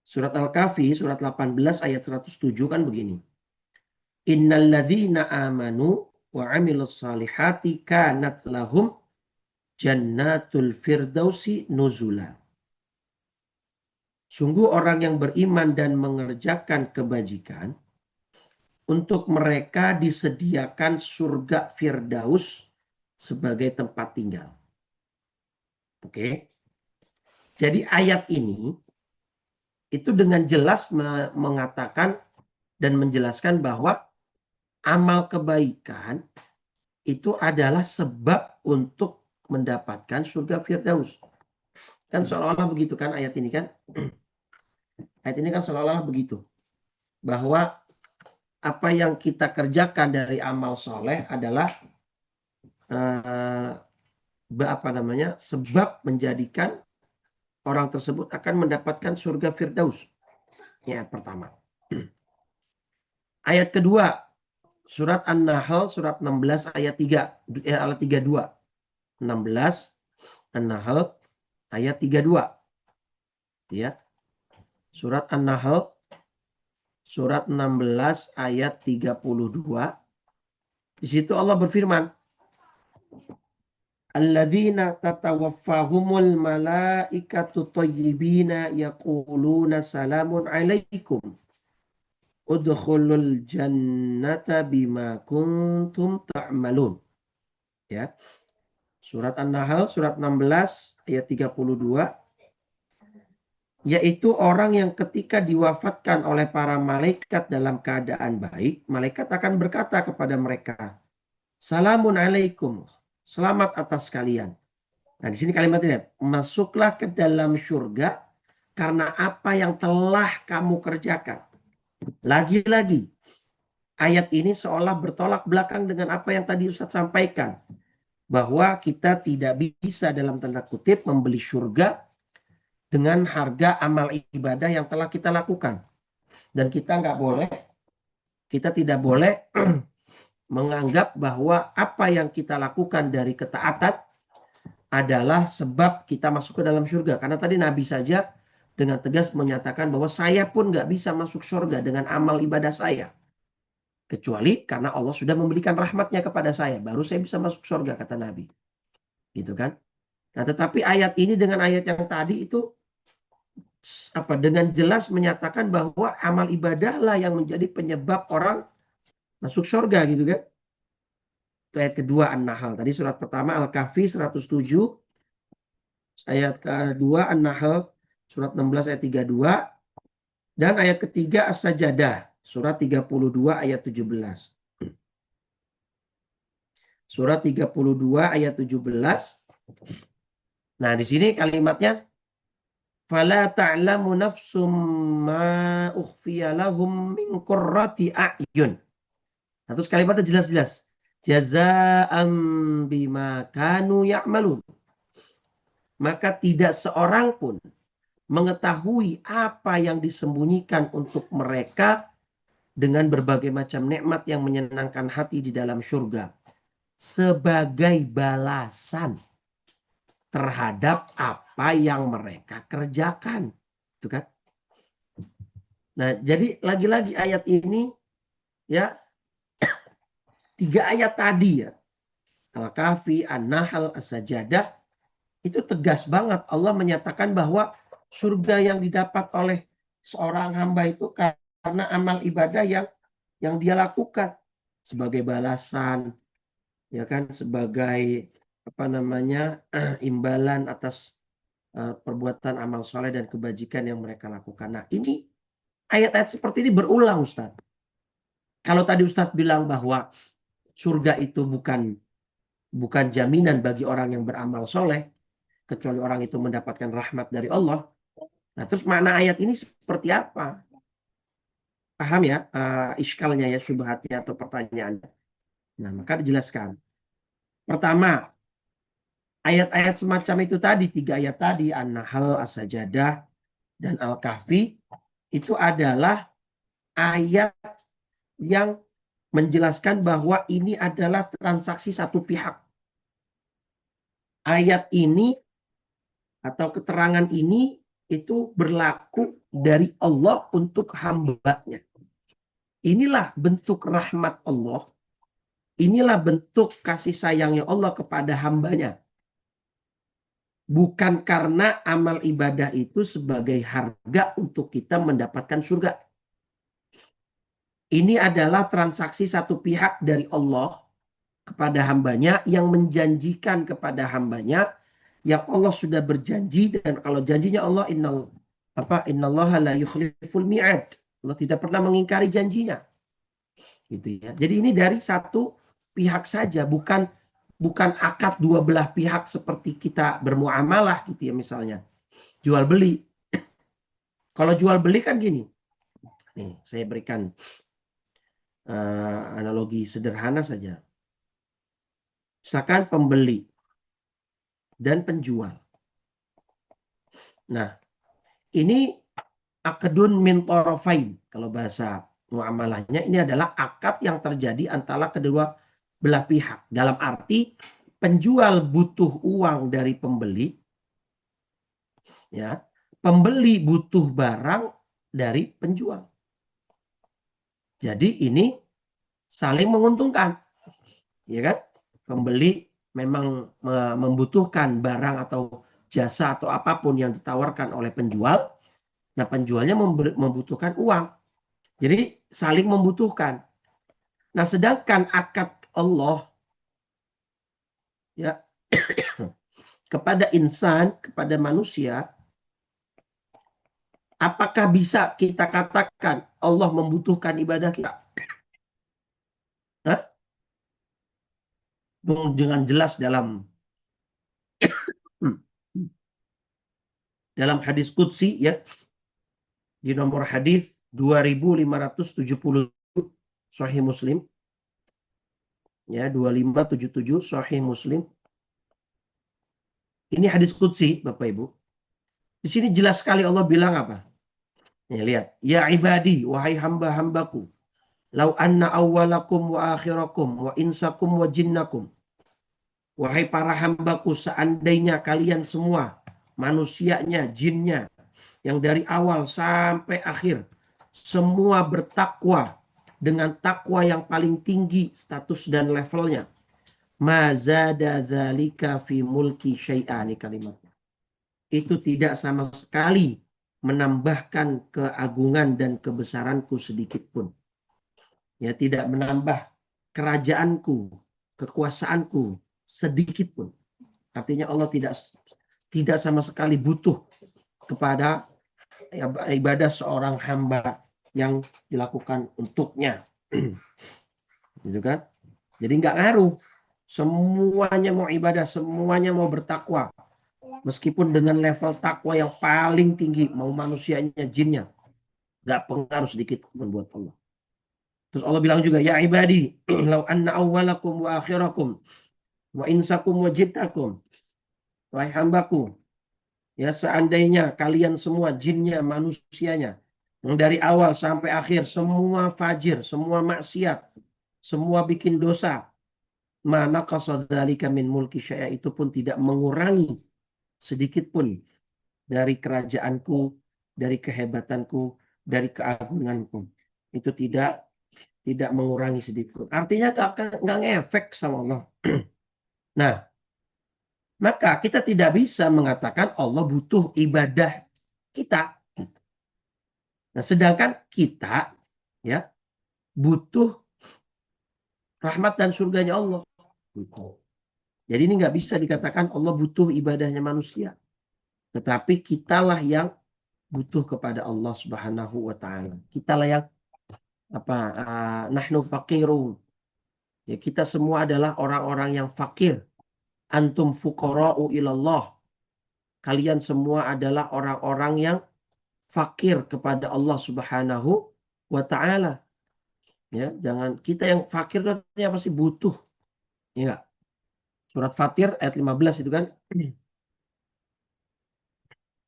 Speaker 2: Surat Al-Kahfi surat 18 ayat 107 kan begini. Innalladzina amanu wa 'amilus salihati kanat lahum jannatul firdausi nuzula. Sungguh orang yang beriman dan mengerjakan kebajikan, untuk mereka disediakan surga Firdaus sebagai tempat tinggal. Oke. Jadi ayat ini itu dengan jelas mengatakan dan menjelaskan bahwa amal kebaikan itu adalah sebab untuk mendapatkan surga Firdaus. Kan seolah-olah begitu kan ayat ini kan? Ayat ini kan seolah-olah begitu. Bahwa apa yang kita kerjakan dari amal soleh adalah eh, sebab menjadikan orang tersebut akan mendapatkan surga Firdaus. Ya, pertama. Ayat kedua, surat An-Nahl surat 16 ayat 3 ayat 32. 16 An-Nahl ayat 32. Ya. Surat An-Nahl surat 16 ayat 32. Di situ Allah berfirman, alladzina tatawaffahumul malaikatu thayyibina yaquluna salamun alaikum udkhulul jannata bima kuntum ta'malun. Ya. Surat An-Nahl surat 16 ayat 32, yaitu orang yang ketika diwafatkan oleh para malaikat dalam keadaan baik, malaikat akan berkata kepada mereka, salamun alaikum, selamat atas kalian. Nah, di sini kalimat lihat, masuklah ke dalam surga karena apa yang telah kamu kerjakan. Lagi-lagi, ayat ini seolah bertolak belakang dengan apa yang tadi Ustadz sampaikan. Bahwa kita tidak bisa dalam tanda kutip membeli surga dengan harga amal ibadah yang telah kita lakukan. Dan kita tidak boleh menganggap bahwa apa yang kita lakukan dari ketaatan adalah sebab kita masuk ke dalam surga. Karena tadi Nabi saja dengan tegas menyatakan bahwa saya pun nggak bisa masuk surga dengan amal ibadah saya. Kecuali karena Allah sudah memberikan rahmatnya kepada saya. Baru saya bisa masuk surga, kata Nabi. Gitu kan. Nah, tetapi ayat ini dengan ayat yang tadi itu dengan jelas menyatakan bahwa amal ibadahlah yang menjadi penyebab orang masuk surga, gitu kan. Itu ayat kedua An-Nahl. Tadi surat pertama Al-Kahfi 107. Ayat kedua An-Nahl surat 16 ayat 32. Dan ayat ketiga As-Sajadah surat 32 ayat 17. Surat 32 ayat 17. Nah, di sini kalimatnya fala ta'lamu nafsum ma ukhfiya lahum min qurrati a'yun. Nah, terus kalimatnya jelas-jelas. Jazaa'an bima kanu ya'malun. Maka tidak seorang pun mengetahui apa yang disembunyikan untuk mereka dengan berbagai macam nikmat yang menyenangkan hati di dalam surga sebagai balasan terhadap apa yang mereka kerjakan. Itu kan? Nah, jadi lagi-lagi ayat ini ya 3 ayat tadi ya. Al-Kahfi, An-Nahl, As-Sajadah itu tegas banget Allah menyatakan bahwa surga yang didapat oleh seorang hamba itu karena amal ibadah yang dia lakukan sebagai balasan, ya kan, sebagai imbalan atas perbuatan amal soleh dan kebajikan yang mereka lakukan. Nah, ini ayat-ayat seperti ini berulang, Ustaz. Kalau tadi Ustaz bilang bahwa surga itu bukan jaminan bagi orang yang beramal soleh, kecuali orang itu mendapatkan rahmat dari Allah. Nah, terus makna ayat ini seperti apa? Paham ya iskalnya ya, syubhatnya atau pertanyaannya. Nah, maka dijelaskan. Pertama, ayat-ayat semacam itu tadi, 3 ayat tadi, An-Nahl, As-Sajadah, dan Al-Kahfi, itu adalah ayat yang menjelaskan bahwa ini adalah transaksi satu pihak. Ayat ini atau keterangan ini itu berlaku dari Allah untuk hambanya. Inilah bentuk rahmat Allah. Inilah bentuk kasih sayangnya Allah kepada hambanya. Bukan karena amal ibadah itu sebagai harga untuk kita mendapatkan surga. Ini adalah transaksi satu pihak dari Allah kepada hambanya yang menjanjikan kepada hambanya yang Allah sudah berjanji, dan kalau janjinya Allah innal Innallaha la yukhliful mi'ad. Allah tidak pernah mengingkari janjinya. Gitu ya. Jadi ini dari satu pihak saja, bukan akad dua belah pihak seperti kita bermuamalah gitu ya misalnya. Jual beli. Kalau jual beli kan gini. Nih, saya berikan analogi sederhana saja. Misalkan pembeli dan penjual. Nah, ini akadun min tarafain. Kalau bahasa muamalahnya ini adalah akad yang terjadi antara kedua belah pihak. Dalam arti penjual butuh uang dari pembeli, ya. Pembeli butuh barang dari penjual. Jadi ini saling menguntungkan, ya kan? Pembeli memang membutuhkan barang atau jasa atau apapun yang ditawarkan oleh penjual. Nah, penjualnya membutuhkan uang. Jadi saling membutuhkan. Nah, sedangkan akad Allah ya kepada insan, kepada manusia, apakah bisa kita katakan Allah membutuhkan ibadah kita? Hah? Dengan jelas dalam hadis qudsi ya, di nomor hadis 2577 Sahih Muslim ya, 2577 Sahih Muslim. Ini hadis qudsi Bapak Ibu. Di sini jelas sekali Allah bilang apa? Ya, lihat, ya ibadi, wahai hamba-hambaku, lau anna awwalakum wa akhirakum wa insakum wa jinnakum. Wahai para hambaku, seandainya kalian semua, manusianya, jinnya, yang dari awal sampai akhir, semua bertakwa dengan takwa yang paling tinggi status dan levelnya. Mazada dzalika fi mulki syai'ani kalimat. Itu tidak sama sekali menambahkan keagungan dan kebesaranku sedikit pun. Ya, tidak menambah kerajaanku, kekuasaanku sedikit pun. Artinya Allah tidak sama sekali butuh kepada ibadah seorang hamba yang dilakukan untuknya. Gitu kan? Jadi nggak ngaruh. Semuanya mau ibadah, semuanya mau bertakwa. Meskipun dengan level takwa yang paling tinggi, mau manusianya, jinnya, nggak pengaruh sedikit pun buat Allah. Terus Allah bilang juga, ya ibadi, lau anna awwalakum wa akhirakum wa insakum wa jinnakum. Wahai hambaku, ya seandainya kalian semua, jinnya, manusianya, yang dari awal sampai akhir, semua fajir, semua maksiat, semua bikin dosa, mana qasadzalika min mulki syai'a, itu pun tidak mengurangi sedikit pun dari kerajaanku, dari kehebatanku, dari keagunganku. Itu tidak mengurangi sedikit pun. Artinya nggak ngefek sama Allah. Nah, maka kita tidak bisa mengatakan Allah butuh ibadah kita. Nah, sedangkan kita ya butuh rahmat dan surganya Allah. Jadi ini nggak bisa dikatakan Allah butuh ibadahnya manusia. Tetapi kitalah yang butuh kepada Allah Subhanahu wa taala. Kitalah yang nahnu faqirun. Ya, kita semua adalah orang-orang yang fakir. Antum fuqara'u ilallah. Kalian semua adalah orang-orang yang fakir kepada Allah Subhanahu wa taala. Ya, jangan kita yang fakir itu apa sih, butuh. Ya enggak? Surat Fatir ayat 15 itu kan.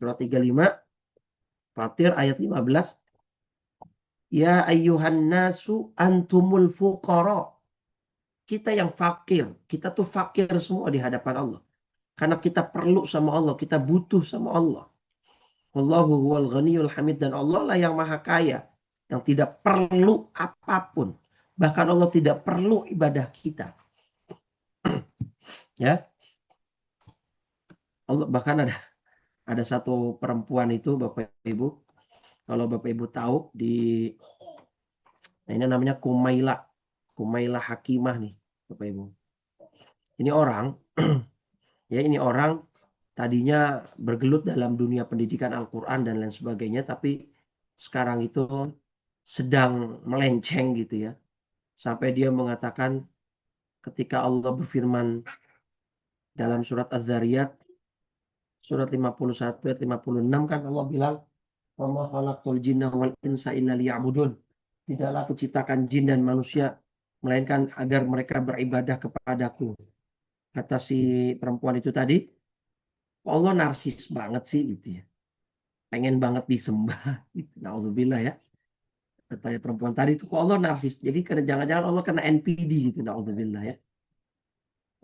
Speaker 2: Surat 35 Fatir ayat 15. Ya ayyuhan nasu antumul fuqara. Kita yang fakir, kita tuh fakir semua di hadapan Allah. Karena kita perlu sama Allah, kita butuh sama Allah. Allahu huwal ghaniyul hamid, dan Allah lah yang maha kaya, yang tidak perlu apapun. Bahkan Allah tidak perlu ibadah kita. Ya. Allah bahkan ada satu perempuan itu Bapak Ibu, kalau Bapak Ibu tahu ini namanya Kumailah Hakimah nih Bapak Ibu. Ini orang ya, ini orang tadinya bergelut dalam dunia pendidikan Al-Quran dan lain sebagainya, tapi sekarang itu sedang melenceng gitu ya. Sampai dia mengatakan ketika Allah berfirman dalam surat Az-Zariyat, surat 51 ayat 56 kan Allah bilang, "Wa ma khalaqtul jinna wal insa illa liya'budun." Tidaklah aku ciptakan jin dan manusia melainkan agar mereka beribadah kepadaku. Kata si perempuan itu tadi, Allah narsis banget sih gitu ya. Pengen banget disembah gitu. Nauzubillah ya. Katanya perempuan tadi itu kok Allah narsis. Jadi jangan-jangan Allah kena NPD gitu. Nauzubillah ya.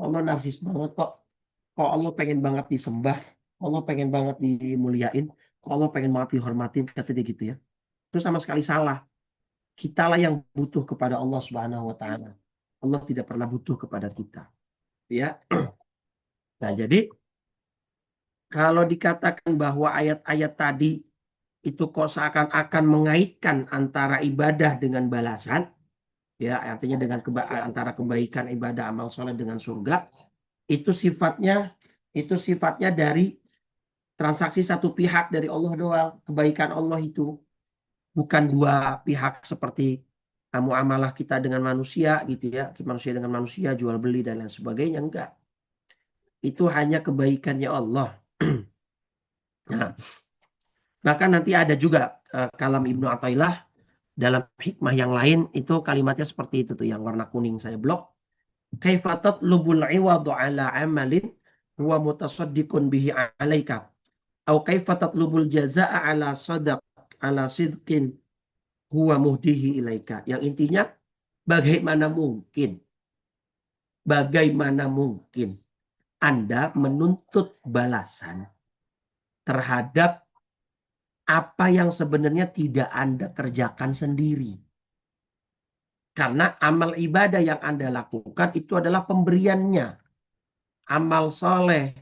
Speaker 2: Allah narsis banget kok. Kok Allah pengen banget disembah. Allah pengen banget dimuliain. Kok Allah pengen banget dihormatin. Kata dia gitu ya. Itu sama sekali salah. Kitalah yang butuh kepada Allah Subhanahu wa taala. Allah tidak pernah butuh kepada kita. Ya. Nah, jadi kalau dikatakan bahwa ayat-ayat tadi itu kok seakan-akan mengaitkan antara ibadah dengan balasan, ya artinya dengan antara kebaikan ibadah amal soleh dengan surga, itu sifatnya dari transaksi satu pihak dari Allah doang. Kebaikan Allah itu bukan dua pihak seperti muamalah kita dengan manusia gitu ya, manusia dengan manusia jual beli dan lain sebagainya, enggak. Itu hanya kebaikannya Allah. Nah, bahkan nanti ada juga kalam Ibnu Athaillah dalam hikmah yang lain itu kalimatnya seperti itu tuh yang warna kuning saya blok. Kaifa tatlubul iwadu ala amalin huwa mutasaddiqun bihi alaika. Au kaifa tatlubul jazaa'a ala sidqin huwa muhdihi ilaika. Yang intinya bagaimana mungkin Anda menuntut balasan terhadap apa yang sebenarnya tidak Anda kerjakan sendiri. Karena amal ibadah yang Anda lakukan itu adalah pemberiannya. Amal soleh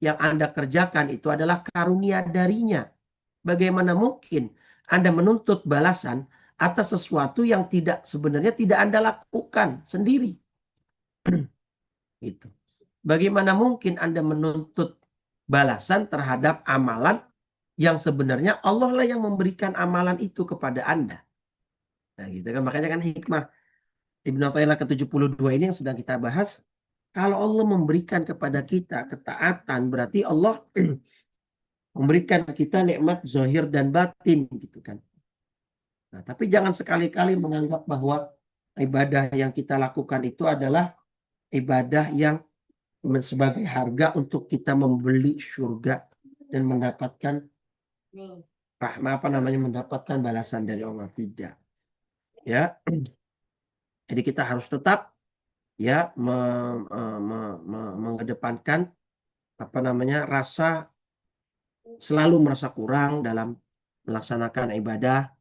Speaker 2: yang Anda kerjakan itu adalah karunia darinya. Bagaimana mungkin Anda menuntut balasan atas sesuatu yang sebenarnya tidak Anda lakukan sendiri? Gitu. Bagaimana mungkin Anda menuntut balasan terhadap amalan yang sebenarnya Allah lah yang memberikan amalan itu kepada Anda? Nah, gitu kan. Makanya kan hikmah Ibnu Athaillah ke-72 ini yang sedang kita bahas. Kalau Allah memberikan kepada kita ketaatan, berarti Allah memberikan kita nikmat zahir dan batin gitu kan. Nah, tapi jangan sekali-kali menganggap bahwa ibadah yang kita lakukan itu adalah ibadah yang sebagai harga untuk kita membeli surga dan mendapatkan mendapatkan balasan dari Allah, tidak. Ya. Jadi kita harus tetap ya mengedepankan rasa selalu merasa kurang dalam melaksanakan ibadah,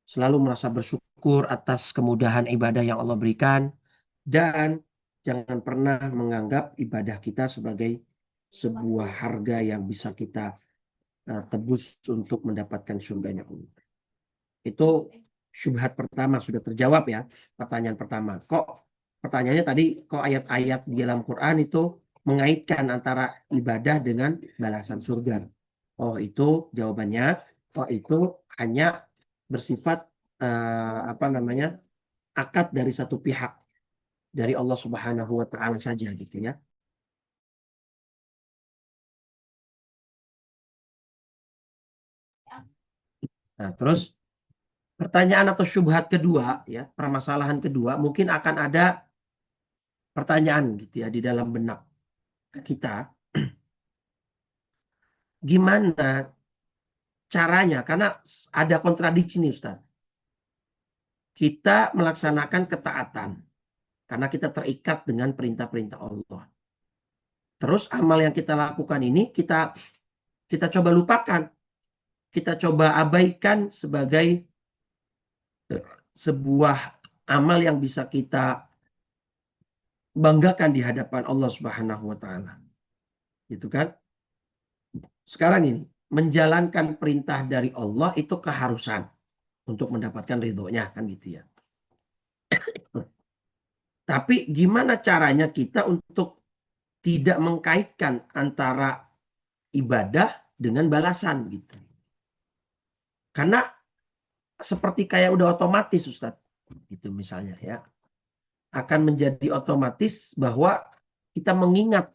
Speaker 2: selalu merasa bersyukur atas kemudahan ibadah yang Allah berikan, dan jangan pernah menganggap ibadah kita sebagai sebuah harga yang bisa kita tebus untuk mendapatkan surganya Allah. Itu syubhat pertama sudah terjawab ya, pertanyaan pertama. Pertanyaannya tadi, kok ayat-ayat di dalam Quran itu mengaitkan antara ibadah dengan balasan surga? Oh, itu jawabannya, itu hanya bersifat akad dari satu pihak dari Allah Subhanahu wa taala saja gitu ya. Nah, terus pertanyaan atau syubhat kedua ya, permasalahan kedua, mungkin akan ada pertanyaan gitu ya di dalam benak kita. Gimana caranya? Karena ada kontradiksi nih Ustaz. Kita melaksanakan ketaatan karena kita terikat dengan perintah-perintah Allah. Terus amal yang kita lakukan ini kita coba lupakan. Kita coba abaikan sebagai sebuah amal yang bisa kita banggakan di hadapan Allah Subhanahu wa taala. Gitu kan? Sekarang ini, menjalankan perintah dari Allah itu keharusan untuk mendapatkan ridhonya kan gitu ya. Tapi gimana caranya kita untuk tidak mengkaitkan antara ibadah dengan balasan gitu. Karena seperti kayak udah otomatis Ustadz, gitu misalnya ya. Akan menjadi otomatis bahwa kita mengingat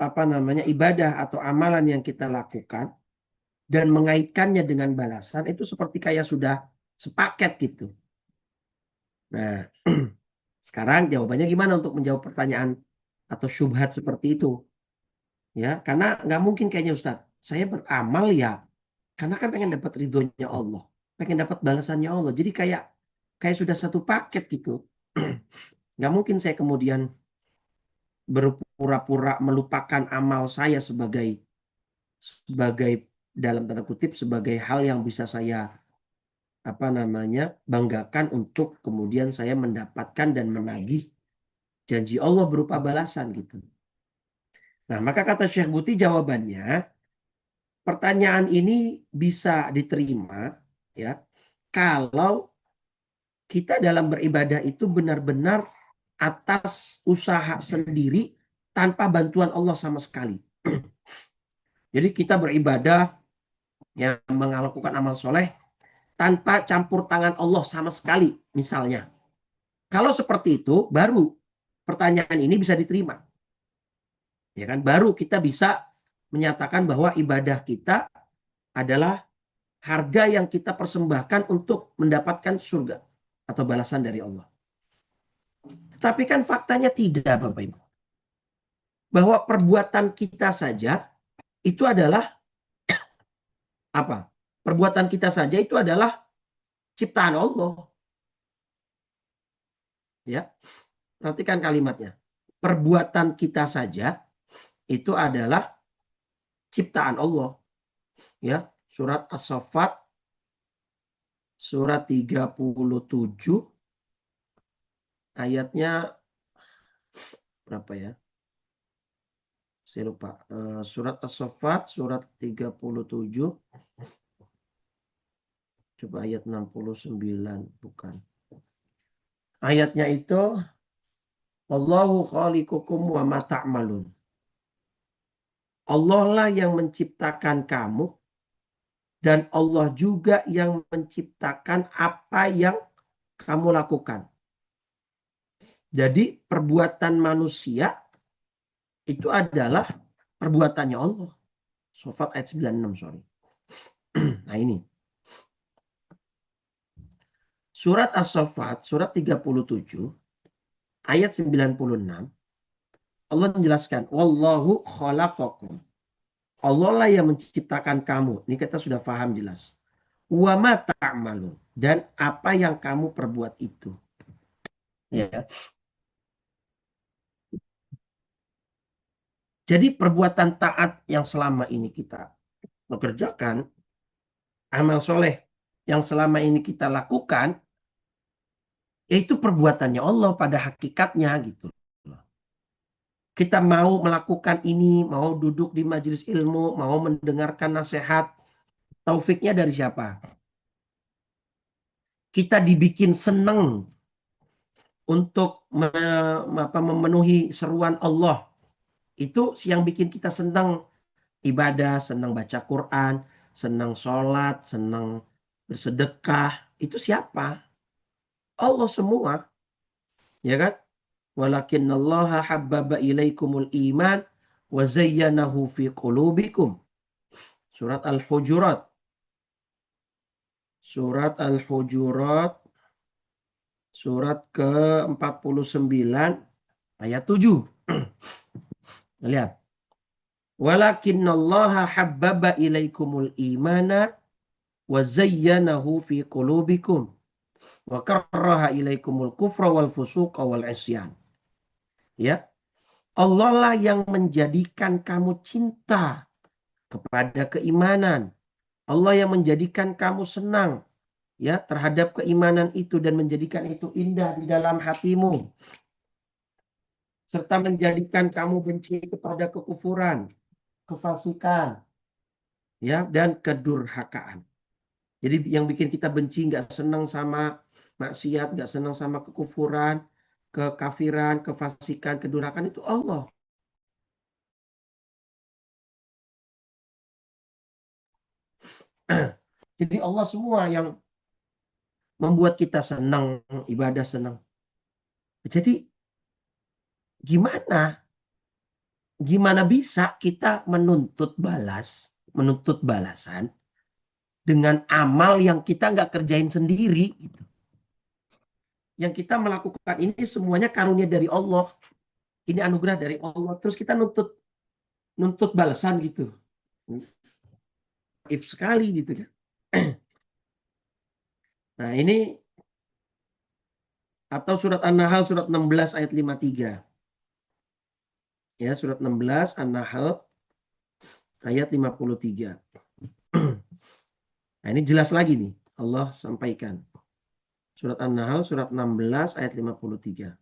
Speaker 2: apa namanya ibadah atau amalan yang kita lakukan dan mengaitkannya dengan balasan itu seperti kayak sudah sepaket gitu. Nah, sekarang jawabannya gimana untuk menjawab pertanyaan atau syubhat seperti itu? Ya, karena nggak mungkin kayaknya Ustadz. Saya beramal ya, karena kan pengen dapat ridhonya Allah, pengen dapat balasannya Allah. Jadi kayak sudah satu paket gitu. Nggak mungkin saya kemudian berpura-pura melupakan amal saya sebagai dalam tanda kutip sebagai hal yang bisa saya apa namanya banggakan untuk kemudian saya mendapatkan dan menagih janji Allah berupa balasan gitu. Nah, maka kata Syekh Buti jawabannya, pertanyaan ini bisa diterima ya kalau kita dalam beribadah itu benar-benar atas usaha sendiri tanpa bantuan Allah sama sekali. Jadi kita beribadah yang melakukan amal soleh tanpa campur tangan Allah sama sekali misalnya. Kalau seperti itu baru pertanyaan ini bisa diterima. Ya kan? Baru kita bisa menyatakan bahwa ibadah kita adalah harga yang kita persembahkan untuk mendapatkan surga atau balasan dari Allah. Tetapi kan faktanya tidak, Bapak Ibu. Bahwa perbuatan kita saja itu adalah apa? Perbuatan kita saja itu adalah ciptaan Allah. Ya, perhatikan kalimatnya. Perbuatan kita saja itu adalah ciptaan Allah. Ya, surat As-Saffat surat 37 ayatnya berapa ya? Saya lupa. Surat As-Saffat surat 37 coba ayat 69 bukan. Ayatnya itu Allahu khaliqukum wa ma ta'malun. Allah lah yang menciptakan kamu dan Allah juga yang menciptakan apa yang kamu lakukan. Jadi perbuatan manusia itu adalah perbuatannya Allah. Sofat ayat 96, sorry. Nah ini. Surat As-Saffat, surat 37, ayat 96. Allah menjelaskan, Wallahu khalaqakum. Allah lah yang menciptakan kamu. Ini kita sudah paham jelas. Wa ma ta'malun. Dan apa yang kamu perbuat itu. Ya. Jadi perbuatan taat yang selama ini kita bekerjakan, amal soleh yang selama ini kita lakukan, yaitu perbuatannya Allah pada hakikatnya gitu. Kita mau melakukan ini, mau duduk di majelis ilmu, mau mendengarkan nasihat, taufiknya dari siapa? Kita dibikin senang untuk memenuhi seruan Allah. Itu yang bikin kita senang ibadah, senang baca Quran, senang sholat, senang bersedekah. Itu siapa? Allah semua. Ya kan? Walakinallaha habbaba ilaikumul iman wa zayyanahu fi qulubikum. Surat Al-Hujurat. Surat Al-Hujurat. Surat ke-49 ayat 7. Lihat. Walakinallaha habbaba ilaikumul imana wa zayyanahu fi qulubikum wa karraha ilaikumul kufra wal fusuqa wal isyan. Ya. Allah lah yang menjadikan kamu cinta kepada keimanan. Allah yang menjadikan kamu senang ya terhadap keimanan itu dan menjadikan itu indah di dalam hatimu. Serta menjadikan kamu benci kepada kekufuran, kefasikan, ya dan kedurhakaan. Jadi yang bikin kita benci, nggak senang sama maksiat, nggak senang sama kekufuran, kekafiran, kefasikan, kedurhakaan itu Allah. Jadi Allah semua yang membuat kita senang, ibadah senang. Jadi gimana bisa kita menuntut balasan dengan amal yang kita nggak kerjain sendiri gitu. Yang kita melakukan ini semuanya karunia dari Allah. Ini anugerah dari Allah. Terus kita nuntut balasan gitu. If sekali gitu kan. Nah, ini atau surat An-Nahl surat 16 ayat 53. Ya, surat 16 An-Nahl ayat 53. Nah, ini jelas lagi nih Allah sampaikan. Surat An-Nahl surat 16 ayat 53.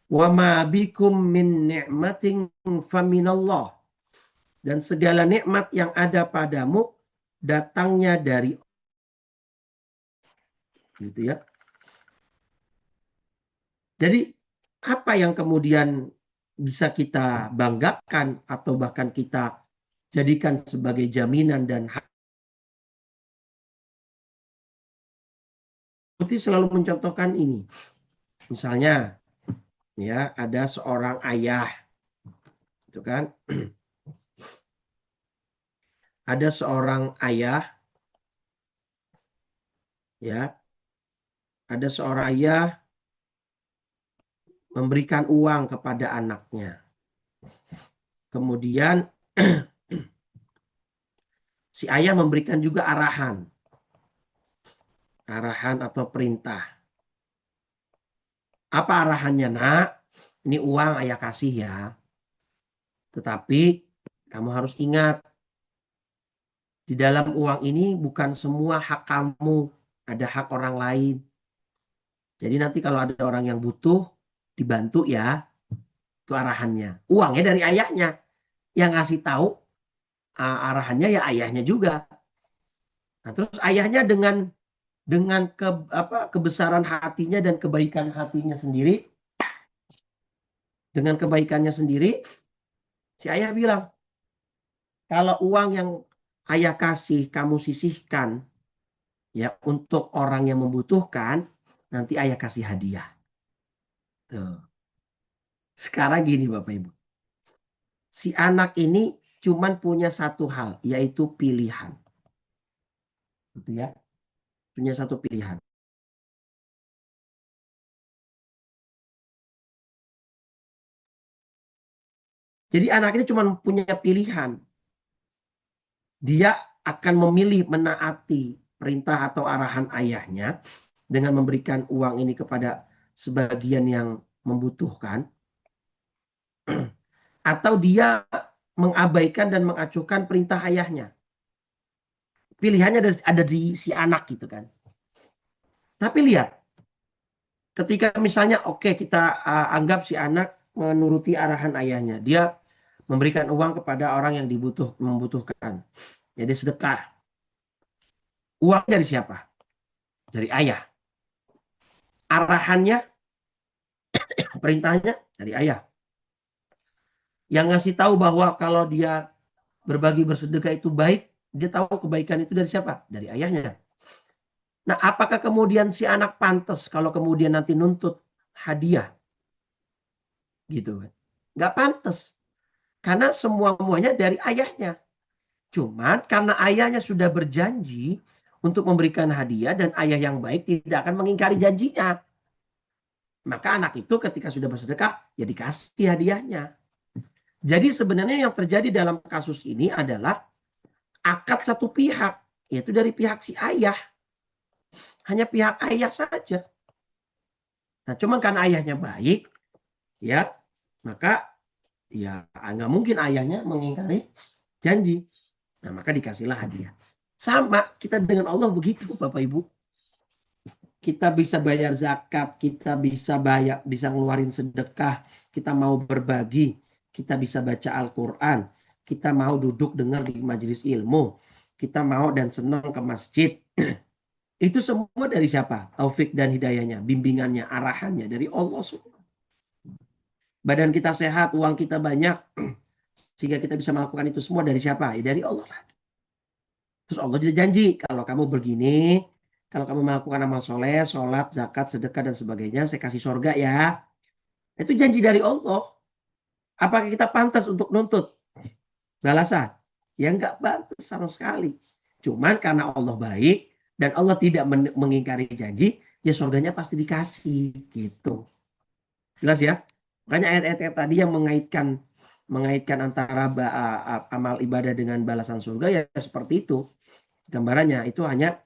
Speaker 2: Wa ma bikum min ni'matin faminallah. Dan segala nikmat yang ada padamu datangnya dari gitu ya. Jadi apa yang kemudian bisa kita banggakan atau bahkan kita jadikan sebagai jaminan dan hak. Seperti selalu mencontohkan ini. Misalnya ya ada seorang ayah itu kan. Ada seorang ayah ya. Ada seorang ayah memberikan uang kepada anaknya. Kemudian si ayah memberikan juga arahan atau perintah. Apa arahannya, nak? Ini uang ayah kasih ya. Tetapi kamu harus ingat, di dalam uang ini bukan semua hak kamu, ada hak orang lain. Jadi nanti kalau ada orang yang butuh, dibantu ya. Itu arahannya. Uangnya dari ayahnya. Yang ngasih tahu arahannya ya ayahnya juga. Nah, terus ayahnya dengan kebesaran hatinya dan kebaikan hatinya sendiri, dengan kebaikannya sendiri, si ayah bilang, kalau uang yang ayah kasih kamu sisihkan ya untuk orang yang membutuhkan, nanti ayah kasih hadiah. Tuh. Sekarang gini Bapak Ibu. Si anak ini cuman punya satu hal, yaitu pilihan. Gitu ya. Punya satu pilihan. Jadi anak ini cuma punya pilihan. Dia akan memilih menaati perintah atau arahan ayahnya dengan memberikan uang ini kepada sebagian yang membutuhkan, atau dia mengabaikan dan mengacuhkan perintah ayahnya. Pilihannya ada di si anak gitu kan. Tapi lihat, ketika misalnya kita anggap si anak menuruti arahan ayahnya, dia memberikan uang kepada orang yang membutuhkan. Jadi sedekah. Uang dari siapa? Dari ayah. Arahannya, perintahnya dari ayah. Yang ngasih tahu bahwa kalau dia berbagi bersedekah itu baik, dia tahu kebaikan itu dari siapa? Dari ayahnya. Nah, apakah kemudian si anak pantas kalau kemudian nanti nuntut hadiah? Gitu kan. Nggak pantas. Karena semuanya dari ayahnya. Cuman karena ayahnya sudah berjanji untuk memberikan hadiah dan ayah yang baik tidak akan mengingkari janjinya. Maka anak itu ketika sudah bersedekah, ya dikasih hadiahnya. Jadi sebenarnya yang terjadi dalam kasus ini adalah akad satu pihak, yaitu dari pihak si ayah. Hanya pihak ayah saja. Nah, cuman karena ayahnya baik, ya, maka ya nggak mungkin ayahnya mengingkari janji. Nah, maka dikasihlah hadiah. Sama kita dengan Allah begitu, Bapak Ibu. Kita bisa bayar zakat, kita bisa ngeluarin sedekah, kita mau berbagi, kita bisa baca Al-Quran, kita mau duduk dengar di majelis ilmu, kita mau dan senang ke masjid. Itu semua dari siapa? Taufik dan hidayahnya, bimbingannya, arahannya dari Allah semua. Badan kita sehat, uang kita banyak, sehingga kita bisa melakukan itu semua dari siapa? Ya, dari Allah. Terus Allah juga janji, kalau kamu begini, kalau kamu melakukan amal soleh, sholat, zakat, sedekah, dan sebagainya, saya kasih surga ya. Itu janji dari Allah. Apakah kita pantas untuk nuntut balasan? Ya enggak pantas sama sekali. Cuman karena Allah baik, dan Allah tidak mengingkari janji, ya surganya pasti dikasih. Gitu. Jelas ya? Makanya ayat-ayat yang tadi yang mengaitkan antara amal ibadah dengan balasan surga, ya seperti itu. Gambarannya itu hanya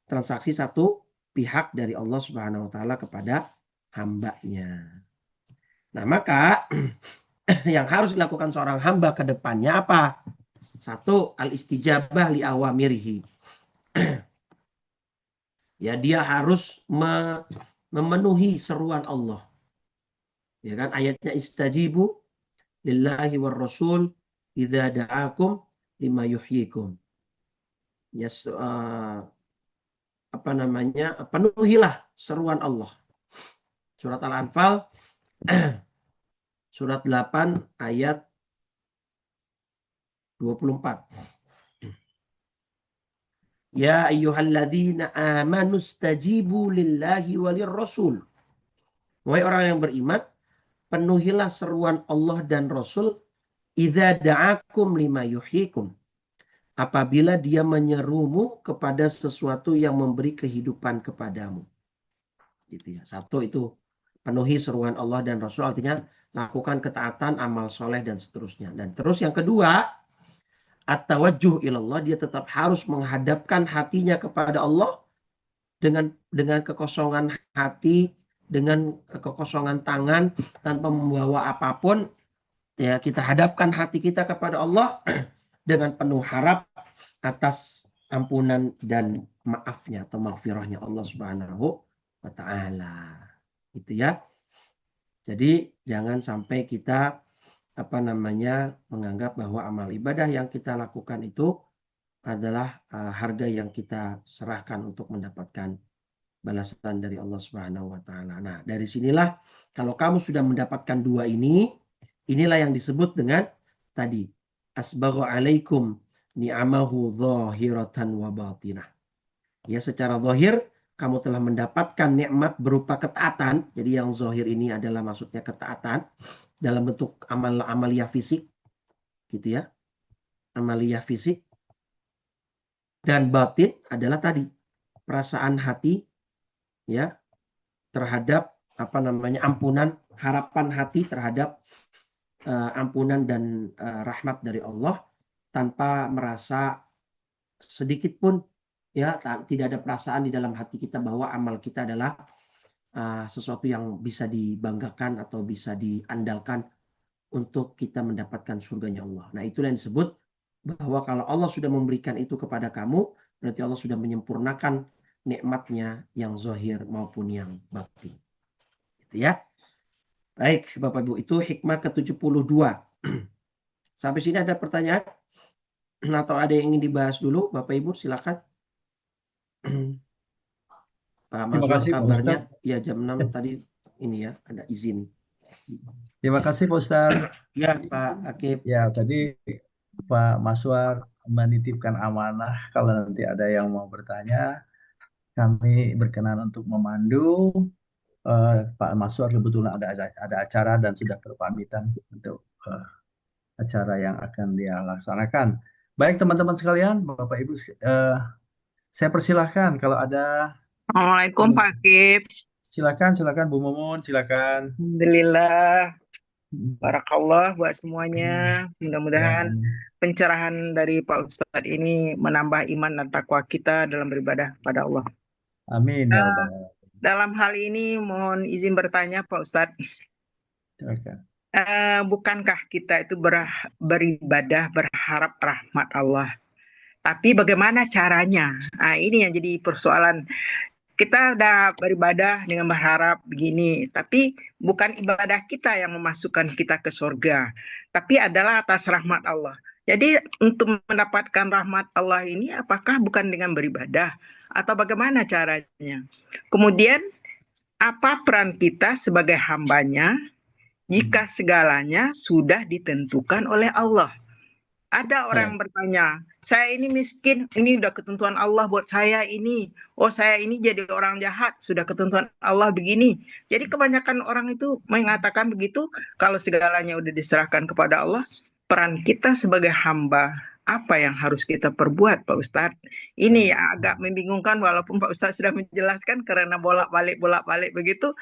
Speaker 2: transaksi satu pihak dari Allah Subhanahu wa taala kepada hambanya. Nah, maka yang harus dilakukan seorang hamba ke depannya apa? Satu, al-istijabah li awamirihi. Ya, dia harus memenuhi seruan Allah. Ya kan, ayatnya istajibu lillahi war rasul idza da'akum lima yuhyikum. Ya, apa namanya? Penuhilah seruan Allah. Surat Al-Anfal surat 8 ayat 24. Ya ayyuhalladzina amanu stajibu lillahi walir rasul. Wahai orang yang beriman, penuhilah seruan Allah dan Rasul idza da'akum lima yuhyikum. Apabila dia menyerumu kepada sesuatu yang memberi kehidupan kepadamu. Gitu ya. Satu itu penuhi seruan Allah dan Rasul, artinya lakukan ketaatan, amal soleh dan seterusnya. Dan terus yang kedua, at-tawajjuh ilallah, dia tetap harus menghadapkan hatinya kepada Allah dengan kekosongan hati, dengan kekosongan tangan, tanpa membawa apapun. Ya, kita hadapkan hati kita kepada Allah dengan penuh harap atas ampunan dan maafnya atau maghfirahnya Allah Subhanahu wa taala. Gitu ya. Jadi jangan sampai kita menganggap bahwa amal ibadah yang kita lakukan itu adalah harga yang kita serahkan untuk mendapatkan balasan dari Allah Subhanahu wa taala. Nah, dari sinilah kalau kamu sudah mendapatkan dua ini, inilah yang disebut dengan tadi asbagha alaikum ni'amahu zahiratan wa batinah. Ya, secara zahir kamu telah mendapatkan nikmat berupa ketaatan. Jadi yang zahir ini adalah maksudnya ketaatan dalam bentuk amaliyah fisik, gitu ya. Amaliyah fisik. Dan batin adalah tadi perasaan hati ya terhadap ampunan, harapan hati terhadap ampunan dan rahmat dari Allah tanpa merasa sedikit pun ya tidak ada perasaan di dalam hati kita bahwa amal kita adalah sesuatu yang bisa dibanggakan atau bisa diandalkan untuk kita mendapatkan surganya Allah. Nah, itulah yang disebut bahwa kalau Allah sudah memberikan itu kepada kamu, berarti Allah sudah menyempurnakan nikmatnya yang zahir maupun yang batin. Gitu ya. Baik, Bapak Ibu, itu hikmah ke-72. Sampai sini ada pertanyaan? Atau ada yang ingin dibahas dulu? Bapak Ibu, silakan. Pak
Speaker 3: Terima
Speaker 2: Mazwar
Speaker 3: kasih Pak
Speaker 2: kabarnya
Speaker 3: Ustadz.
Speaker 2: ya jam 6 tadi ini ya, ada izin.
Speaker 3: Terima kasih Pak Ustadz.
Speaker 2: Ya, Pak Akib.
Speaker 3: Ya, tadi Pak Maswar menitipkan amanah kalau nanti ada yang mau bertanya, kami berkenan untuk memandu. Pak Maswar kebetulan ada acara dan sudah berpamitan untuk acara yang akan dia laksanakan. Baik teman-teman sekalian, Bapak Ibu, saya persilahkan kalau ada.
Speaker 4: Assalamualaikum Pak Kip.
Speaker 3: Silakan Bu Mumun, silakan.
Speaker 4: Alhamdulillah, barakallah buat semuanya.
Speaker 3: Ya,
Speaker 4: Mudah-mudahan pencerahan dari Pak Ustadz ini menambah iman dan takwa kita dalam beribadah pada Allah.
Speaker 3: amin ya Rabbal alamin.
Speaker 4: Dalam hal ini mohon izin bertanya Pak Ustadz,
Speaker 3: Silakan.
Speaker 4: bukankah kita itu beribadah berharap rahmat Allah? Tapi bagaimana caranya? Nah, ini yang jadi persoalan. Kita udah beribadah dengan berharap begini, tapi bukan ibadah kita yang memasukkan kita ke surga, tapi adalah atas rahmat Allah. Jadi untuk mendapatkan rahmat Allah ini apakah bukan dengan beribadah atau bagaimana caranya? Kemudian apa peran kita sebagai hambanya jika segalanya sudah ditentukan oleh Allah? Ada
Speaker 2: Ya.
Speaker 4: orang yang bertanya, saya ini miskin, ini udah ketentuan Allah buat saya ini. Oh, saya ini jadi orang jahat, sudah ketentuan Allah begini. Jadi kebanyakan orang itu mengatakan begitu, kalau segalanya udah diserahkan kepada Allah, peran kita sebagai hamba, apa yang harus kita perbuat, Pak Ustadz? Ini yang agak membingungkan, walaupun Pak Ustadz sudah menjelaskan, karena bolak-balik begitu.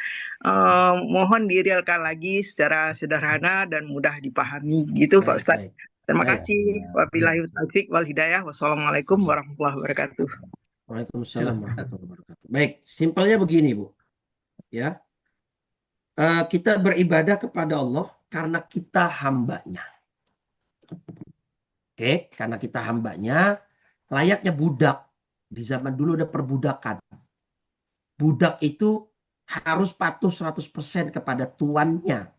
Speaker 4: Mohon direalkan lagi secara sederhana dan mudah dipahami, gitu Pak
Speaker 2: Baik,
Speaker 4: Ustadz.
Speaker 2: baik.
Speaker 4: Terima
Speaker 2: Baik.
Speaker 4: kasih. Wabillahi taufiq wal hidayah. Wassalamualaikum warahmatullahi wabarakatuh.
Speaker 2: Waalaikumsalam warahmatullahi wabarakatuh. Baik, simpelnya begini, Bu. Ya, kita beribadah kepada Allah karena kita hambanya. Oke, karena kita hambanya, layaknya budak. Di zaman dulu ada perbudakan. Budak itu harus patuh 100% kepada tuannya.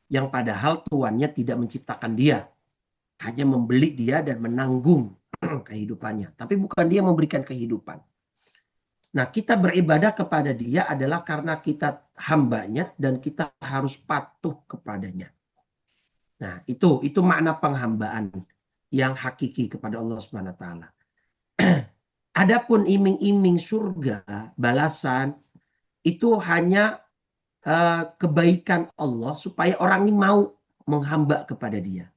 Speaker 2: Yang padahal tuannya tidak menciptakan dia. Hanya membeli dia dan menanggung kehidupannya. Tapi bukan dia memberikan kehidupan. Nah, kita beribadah kepada dia adalah karena kita hambanya dan kita harus patuh kepadanya. Nah, itu makna penghambaan yang hakiki kepada Allah Subhanahu wa taala. Adapun iming-iming surga, balasan, itu hanya kebaikan Allah supaya orang ini mau menghamba kepada dia.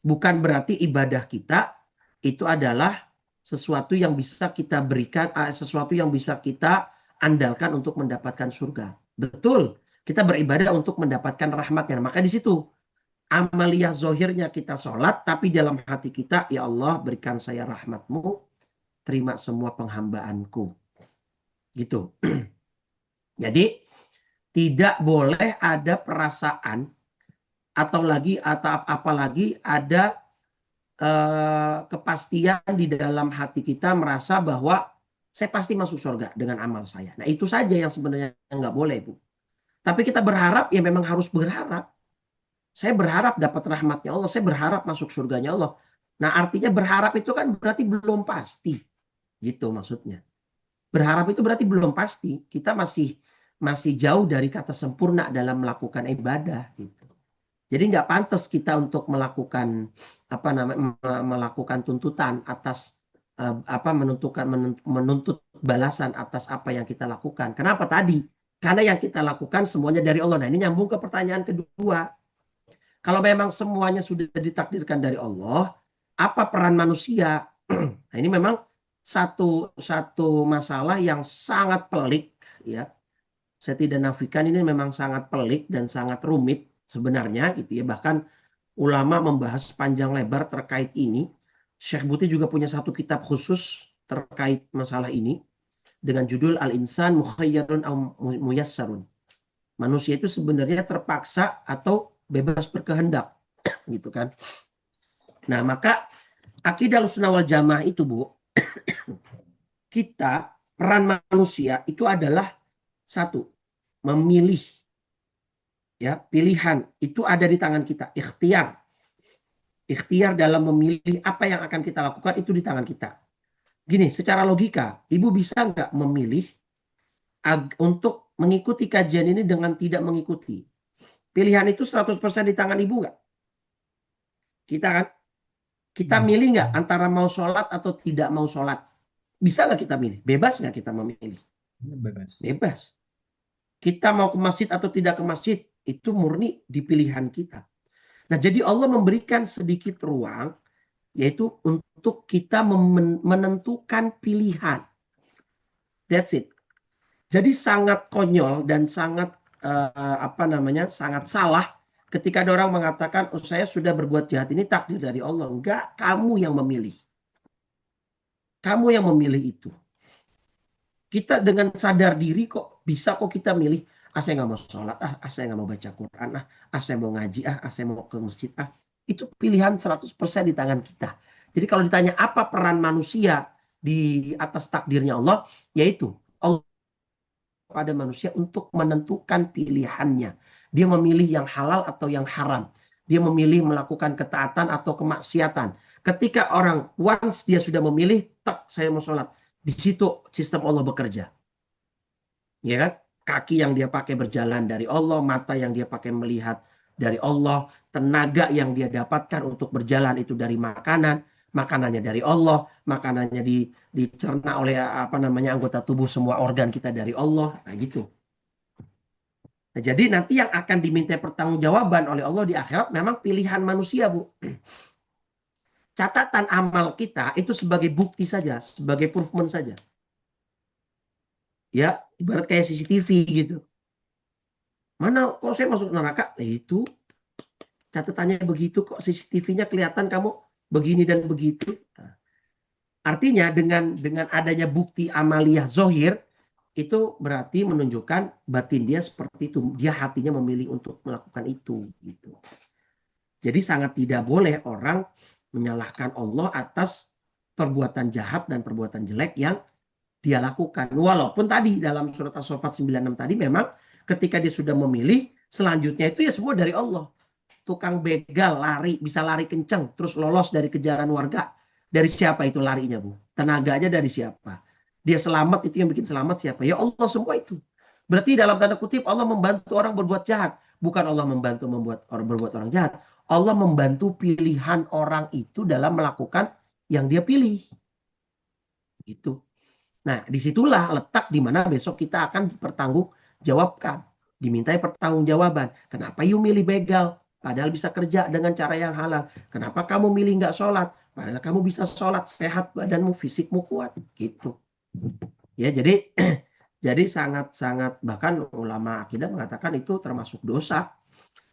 Speaker 2: Bukan berarti ibadah kita itu adalah sesuatu yang bisa kita berikan, sesuatu yang bisa kita andalkan untuk mendapatkan surga. Betul, kita beribadah untuk mendapatkan rahmatnya. Maka di situ amaliyah zohirnya kita sholat, tapi dalam hati kita, ya Allah berikan saya rahmatmu, terima semua penghambaanku. Gitu. Jadi tidak boleh ada perasaan atau apalagi ada kepastian di dalam hati kita merasa bahwa saya pasti masuk surga dengan amal saya. Nah, itu saja yang sebenarnya nggak boleh, Bu. Tapi kita berharap, ya memang harus berharap. Saya berharap dapat rahmatnya Allah, saya berharap masuk surganya Allah. Nah, artinya berharap itu kan berarti belum pasti. Gitu maksudnya. Berharap itu berarti belum pasti. Kita masih jauh dari kata sempurna dalam melakukan ibadah gitu. Jadi nggak pantas kita untuk melakukan melakukan tuntutan atas menuntut balasan atas apa yang kita lakukan. Kenapa tadi? Karena yang kita lakukan semuanya dari Allah. Nah, ini nyambung ke pertanyaan kedua. Kalau memang semuanya sudah ditakdirkan dari Allah, apa peran manusia? Nah, ini memang satu masalah yang sangat pelik, ya. Saya tidak nafikan ini memang sangat pelik dan sangat rumit sebenarnya, gitu ya. Bahkan ulama membahas panjang lebar terkait ini. Syekh Buti juga punya satu kitab khusus terkait masalah ini dengan judul Al-Insan Mukhayyarun au Muyassarun. Manusia itu sebenarnya terpaksa atau bebas berkehendak, gitu kan. Nah, maka akidah Ahlussunnah wal Jamaah itu, Bu, kita peran manusia itu adalah satu, memilih. Ya, pilihan itu ada di tangan kita, ikhtiar. Ikhtiar dalam memilih apa yang akan kita lakukan itu di tangan kita. Gini, secara logika, Ibu bisa nggak memilih untuk mengikuti kajian ini dengan tidak mengikuti? Pilihan itu 100% di tangan Ibu nggak? Kita kan? Kita milih nggak antara mau sholat atau tidak mau sholat? Bisa nggak kita milih? Bebas nggak kita memilih?
Speaker 3: Bebas.
Speaker 2: Bebas. Kita mau ke masjid atau tidak ke masjid, itu murni di pilihan kita. Nah, jadi Allah memberikan sedikit ruang, yaitu untuk kita menentukan pilihan. That's it. Jadi sangat konyol dan sangat sangat salah ketika ada orang mengatakan, oh saya sudah berbuat jahat, ini takdir dari Allah. Enggak, kamu yang memilih. Kamu yang memilih itu. Kita dengan sadar diri kok bisa kok kita milih, saya nggak mau sholat, saya nggak mau baca Quran, saya mau ngaji, saya mau ke masjid, itu pilihan 100% di tangan kita. Jadi kalau ditanya apa peran manusia di atas takdirnya Allah, yaitu Allah pada manusia untuk menentukan pilihannya. Dia memilih yang halal atau yang haram. Dia memilih melakukan ketaatan atau kemaksiatan. Ketika orang once dia sudah memilih, tak saya mau sholat. Di situ sistem Allah bekerja. Ya kan? Kaki yang dia pakai berjalan dari Allah, mata yang dia pakai melihat dari Allah, tenaga yang dia dapatkan untuk berjalan itu dari makanannya dari Allah, makanannya dicerna oleh anggota tubuh semua organ kita dari Allah, nah gitu. Nah, jadi nanti yang akan diminta pertanggungjawaban oleh Allah di akhirat memang pilihan manusia, Bu. Catatan amal kita itu sebagai bukti saja, sebagai proofman saja. Ya, ibarat kayak CCTV gitu. Mana kok saya masuk neraka? Itu catatannya begitu kok, CCTV-nya kelihatan kamu begini dan begitu. Nah, artinya dengan adanya bukti amaliyah zohir, itu berarti menunjukkan batin dia seperti itu. Dia hatinya memilih untuk melakukan itu. Gitu. Jadi sangat tidak boleh orang menyalahkan Allah atas perbuatan jahat dan perbuatan jelek yang dia lakukan. Walaupun tadi dalam surat As-Saffat 96 tadi memang ketika dia sudah memilih, selanjutnya itu ya semua dari Allah. Tukang begal lari, bisa lari kenceng, terus lolos dari kejaran warga. Dari siapa itu larinya, Bu? Tenaganya dari siapa? Dia selamat, itu yang bikin selamat siapa? Ya Allah semua itu. Berarti dalam tanda kutip Allah membantu orang berbuat jahat. Bukan Allah membantu berbuat orang jahat. Allah membantu pilihan orang itu dalam melakukan yang dia pilih. Gitu. Nah, disitulah letak di mana besok kita akan dipertanggungjawabkan. Dimintai pertanggungjawaban. Kenapa you milih begal? Padahal bisa kerja dengan cara yang halal. Kenapa kamu milih nggak sholat? Padahal kamu bisa sholat, sehat badanmu, fisikmu kuat. Gitu. Ya, jadi jadi sangat-sangat, bahkan ulama akidah mengatakan itu termasuk dosa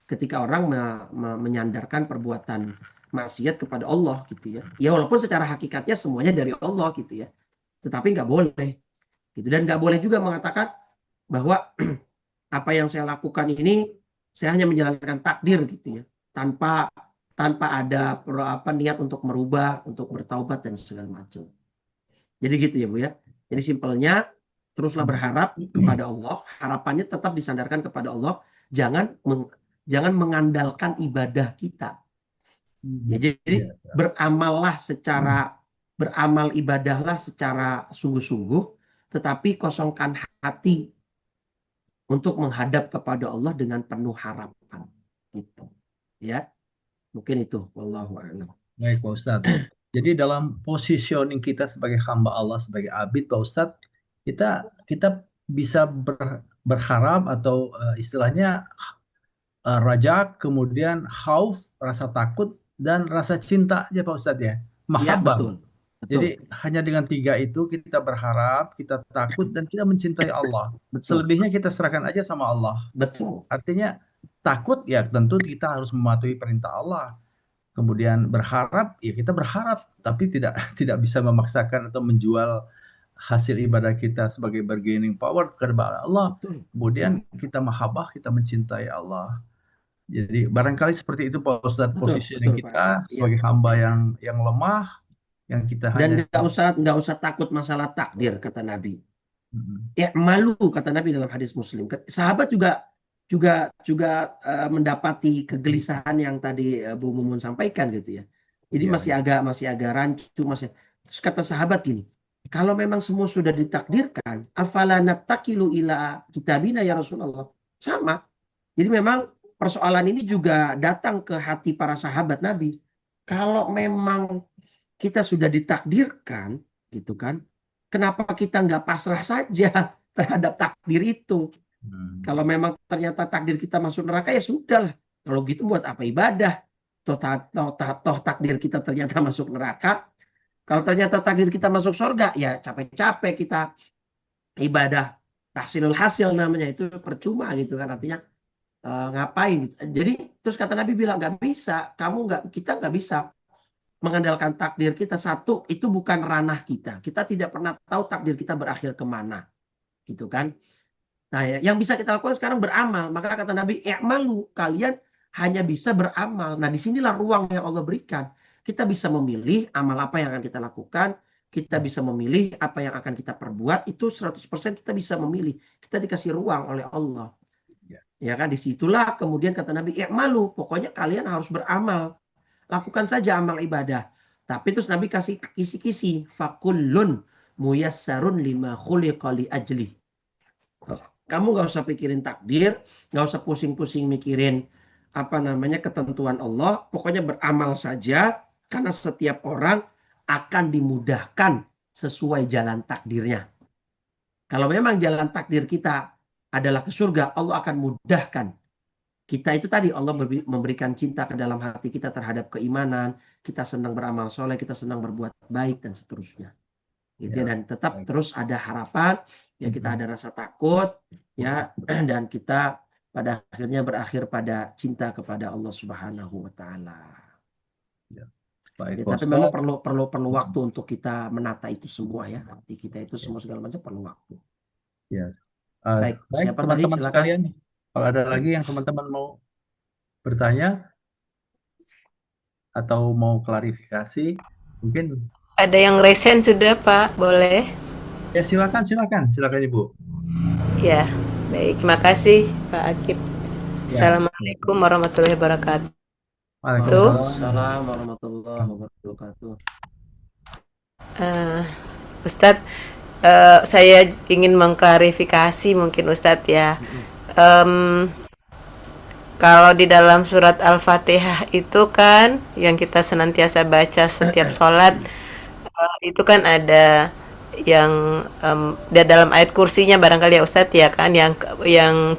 Speaker 2: ketika orang menyandarkan perbuatan maksiat kepada Allah gitu ya. Ya walaupun secara hakikatnya semuanya dari Allah gitu ya. Tetapi nggak boleh gitu, dan nggak boleh juga mengatakan bahwa apa yang saya lakukan ini saya hanya menjalankan takdir gitu ya, tanpa ada niat untuk merubah, untuk bertaubat dan segala macam. Jadi gitu ya Bu ya. Jadi simpelnya teruslah berharap kepada Allah, harapannya tetap disandarkan kepada Allah, jangan mengandalkan ibadah kita. Ya, jadi beramal ibadahlah secara sungguh-sungguh, tetapi kosongkan hati untuk menghadap kepada Allah dengan penuh harapan. Gitu. Ya, mungkin itu. Wallahu a'lam.
Speaker 3: Baik, Pak Ustadz. Jadi dalam positioning kita sebagai hamba Allah, sebagai abid, Pak Ustadz, kita bisa berharap atau istilahnya raja, kemudian khauf, rasa takut, dan rasa cinta aja Pak Ustadz ya.
Speaker 2: Ya,
Speaker 3: Mahabbah.
Speaker 2: betul.
Speaker 3: Jadi hanya dengan 3 itu kita berharap, kita takut, dan kita mencintai Allah.
Speaker 2: Betul.
Speaker 3: Selebihnya kita serahkan aja sama Allah.
Speaker 2: Betul.
Speaker 3: Artinya takut ya tentu kita harus mematuhi perintah Allah. Kemudian berharap ya kita berharap, tapi tidak bisa memaksakan atau menjual hasil ibadah kita sebagai bargaining power kepada Allah.
Speaker 2: Betul.
Speaker 3: Kemudian kita mahabbah, kita mencintai Allah. Jadi barangkali seperti itu Pak Ustadz, positioning kita
Speaker 2: Pak.
Speaker 3: sebagai hamba yang lemah, yang kita
Speaker 2: Dan
Speaker 3: hanya
Speaker 2: nggak usah takut masalah takdir, kata Nabi. Ya malu, kata Nabi dalam hadis Muslim. Sahabat juga mendapati kegelisahan yang tadi Bu Mumun sampaikan gitu ya. Jadi masih agak rancu, Terus kata sahabat gini, kalau memang semua sudah ditakdirkan, afala nattakilu ila kitabina ya Rasulullah. Sama. Jadi memang persoalan ini juga datang ke hati para sahabat Nabi. Kalau memang kita sudah ditakdirkan, gitu kan, kenapa kita nggak pasrah saja terhadap takdir itu? Kalau memang ternyata takdir kita masuk neraka, ya sudahlah. Kalau gitu buat apa ibadah? Toh takdir kita ternyata masuk neraka. Kalau ternyata takdir kita masuk surga, ya capek-capek kita ibadah. Tahsilul hasil namanya, itu percuma gitu kan, artinya ngapain gitu. Jadi terus kata Nabi bilang nggak bisa, kita nggak bisa mengandalkan takdir kita. Satu, itu bukan ranah kita. Kita tidak pernah tahu takdir kita berakhir kemana, gitu kan. Nah, yang bisa kita lakukan sekarang beramal. Maka kata Nabi, i'malu, kalian hanya bisa beramal. Nah, disinilah ruang yang Allah berikan. Kita bisa memilih amal apa yang akan kita lakukan. Kita bisa memilih apa yang akan kita perbuat. Itu 100% kita bisa memilih. Kita dikasih ruang oleh Allah. Ya kan, disitulah kemudian kata Nabi, i'malu, pokoknya kalian harus beramal. Lakukan saja amal ibadah. Tapi terus Nabi kasih kisi-kisi. Fakullun muyassarun lima khuliqa li ajli. Kamu gak usah pikirin takdir, gak usah pusing-pusing mikirin ketentuan Allah, pokoknya beramal saja karena setiap orang akan dimudahkan sesuai jalan takdirnya. Kalau memang jalan takdir kita adalah ke surga, Allah akan mudahkan. Kita itu tadi Allah memberikan cinta ke dalam hati kita terhadap keimanan, kita senang beramal soleh, kita senang berbuat baik dan seterusnya. Gitu ya, dan tetap terus ada harapan, ya kita ada rasa takut, ya, dan kita pada akhirnya berakhir pada cinta kepada Allah Subhanahu wa taala.
Speaker 3: Ya. Baik,
Speaker 2: Ya, tapi memang perlu waktu untuk kita menata itu semua ya. Hati kita itu semua segala macam perlu waktu.
Speaker 3: Ya.
Speaker 2: Baik,
Speaker 3: Baik,
Speaker 2: siapa tadi?
Speaker 3: teman-teman
Speaker 2: Silakan.
Speaker 3: sekalian. Kalau ada lagi yang teman-teman mau bertanya atau mau klarifikasi, mungkin
Speaker 5: Ada yang resen sudah, Pak? Boleh?
Speaker 3: ya silakan Ibu.
Speaker 5: Ya, baik. Terima kasih, Pak Akib.
Speaker 3: Ya.
Speaker 5: Assalamualaikum warahmatullahi wabarakatuh.
Speaker 2: Waalaikumsalam warahmatullahi wabarakatuh.
Speaker 5: Ustadz, saya ingin mengklarifikasi mungkin Ustadz ya. Kalau di dalam surat Al-Fatihah itu kan yang kita senantiasa baca setiap sholat, itu kan ada yang di dalam ayat kursinya barangkali ya Ustadz ya kan, yang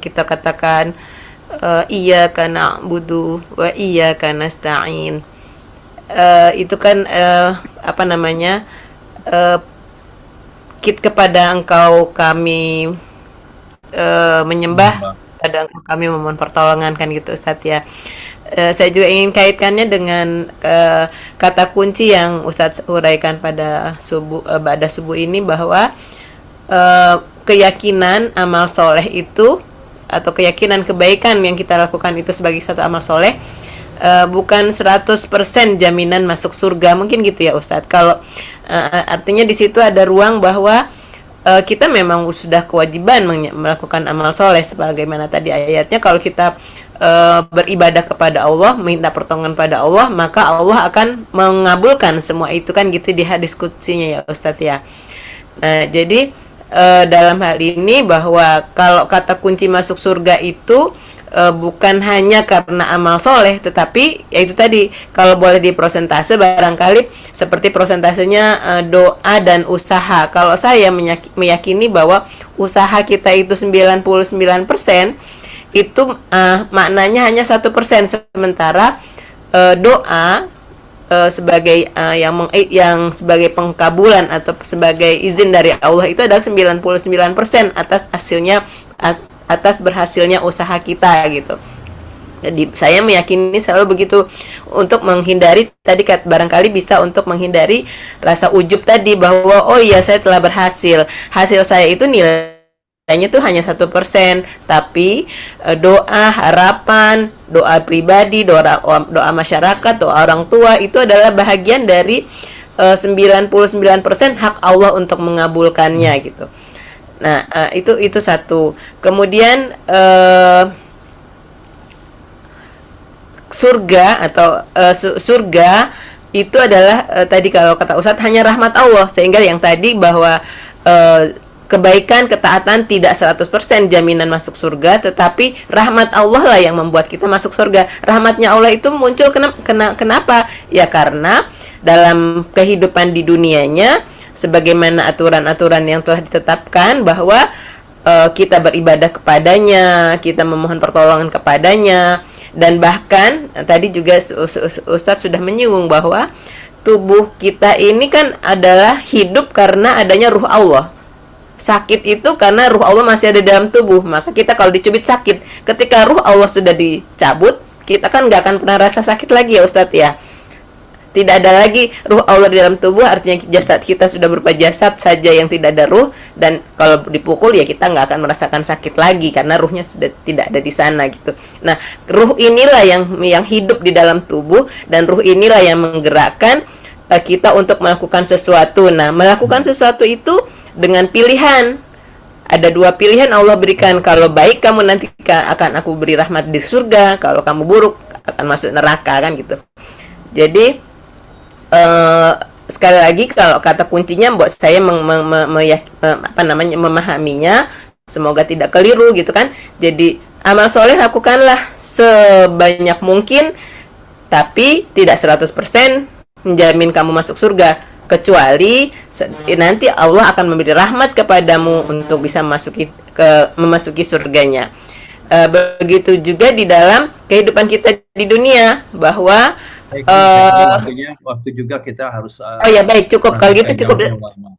Speaker 5: kita katakan iyyaka na'budu wa iyyaka nasta'in. Itu kan kepada engkau kami menyembah, pada engkau kami memohon pertolongan, kan gitu Ustadz ya. Saya juga ingin kaitkannya dengan kata kunci yang Ustadz uraikan pada subuh ini, bahwa keyakinan amal soleh itu atau keyakinan kebaikan yang kita lakukan itu sebagai satu amal soleh bukan 100% jaminan masuk surga, mungkin gitu ya Ustadz. Kalau artinya di situ ada ruang bahwa kita memang sudah kewajiban melakukan amal soleh sebagaimana tadi ayatnya. Kalau kita beribadah kepada Allah, minta pertolongan pada Allah, maka Allah akan mengabulkan semua itu, kan gitu di hadis qudsinya ya Ustadz ya. Nah, jadi dalam hal ini bahwa kalau kata kunci masuk surga itu bukan hanya karena amal soleh, tetapi yaitu tadi, kalau boleh diprosentase barangkali seperti prosentasenya doa dan usaha. Kalau saya meyakini bahwa usaha kita itu 99%, itu maknanya hanya 1%, sementara doa sebagai yang sebagai pengkabulan atau sebagai izin dari Allah itu adalah 99% atas berhasilnya usaha kita gitu. Jadi saya meyakini selalu begitu, untuk menghindari tadi barangkali bisa untuk menghindari rasa ujub tadi, bahwa oh iya saya telah berhasil, hasil saya itu nilainya tuh hanya 1%, tapi doa harapan, doa pribadi, doa masyarakat, doa orang tua itu adalah bahagian dari 99% hak Allah untuk mengabulkannya gitu. Nah, itu satu. Kemudian surga atau surga itu adalah tadi kalau kata Ustadz hanya rahmat Allah, sehingga yang tadi bahwa kebaikan, ketaatan tidak 100% jaminan masuk surga, tetapi rahmat Allah lah yang membuat kita masuk surga. Rahmatnya Allah itu muncul kenapa? Ya karena dalam kehidupan di dunianya, sebagaimana aturan-aturan yang telah ditetapkan bahwa kita beribadah kepadanya, kita memohon pertolongan kepadanya, dan bahkan tadi juga Ustadz sudah menyinggung bahwa tubuh kita ini kan adalah hidup karena adanya ruh Allah. Sakit itu karena ruh Allah masih ada dalam tubuh, maka kita kalau dicubit sakit. Ketika ruh Allah sudah dicabut, kita kan nggak akan pernah rasa sakit lagi ya Ustadz ya. Tidak ada lagi ruh Allah di dalam tubuh, artinya jasad kita sudah berupa jasad saja yang tidak ada ruh, dan kalau dipukul ya kita nggak akan merasakan sakit lagi karena ruhnya sudah tidak ada di sana gitu. Nah, ruh inilah yang hidup di dalam tubuh, dan ruh inilah yang menggerakkan kita untuk melakukan sesuatu. Nah, melakukan sesuatu itu dengan pilihan. Ada dua pilihan Allah berikan. Kalau baik, kamu nanti akan aku beri rahmat di surga. Kalau kamu buruk, akan masuk neraka, kan gitu. Jadi sekali lagi, kalau kata kuncinya buat saya memahaminya, semoga tidak keliru gitu kan. Jadi amal soleh lakukanlah sebanyak mungkin, tapi tidak 100% menjamin kamu masuk surga, kecuali nanti Allah akan memberi rahmat kepadamu untuk bisa memasuki surganya. Begitu juga di dalam kehidupan kita di dunia, bahwa
Speaker 3: Baik, saya kira waktu juga kita harus
Speaker 5: oh ya, baik, cukup kalau gitu, cukup.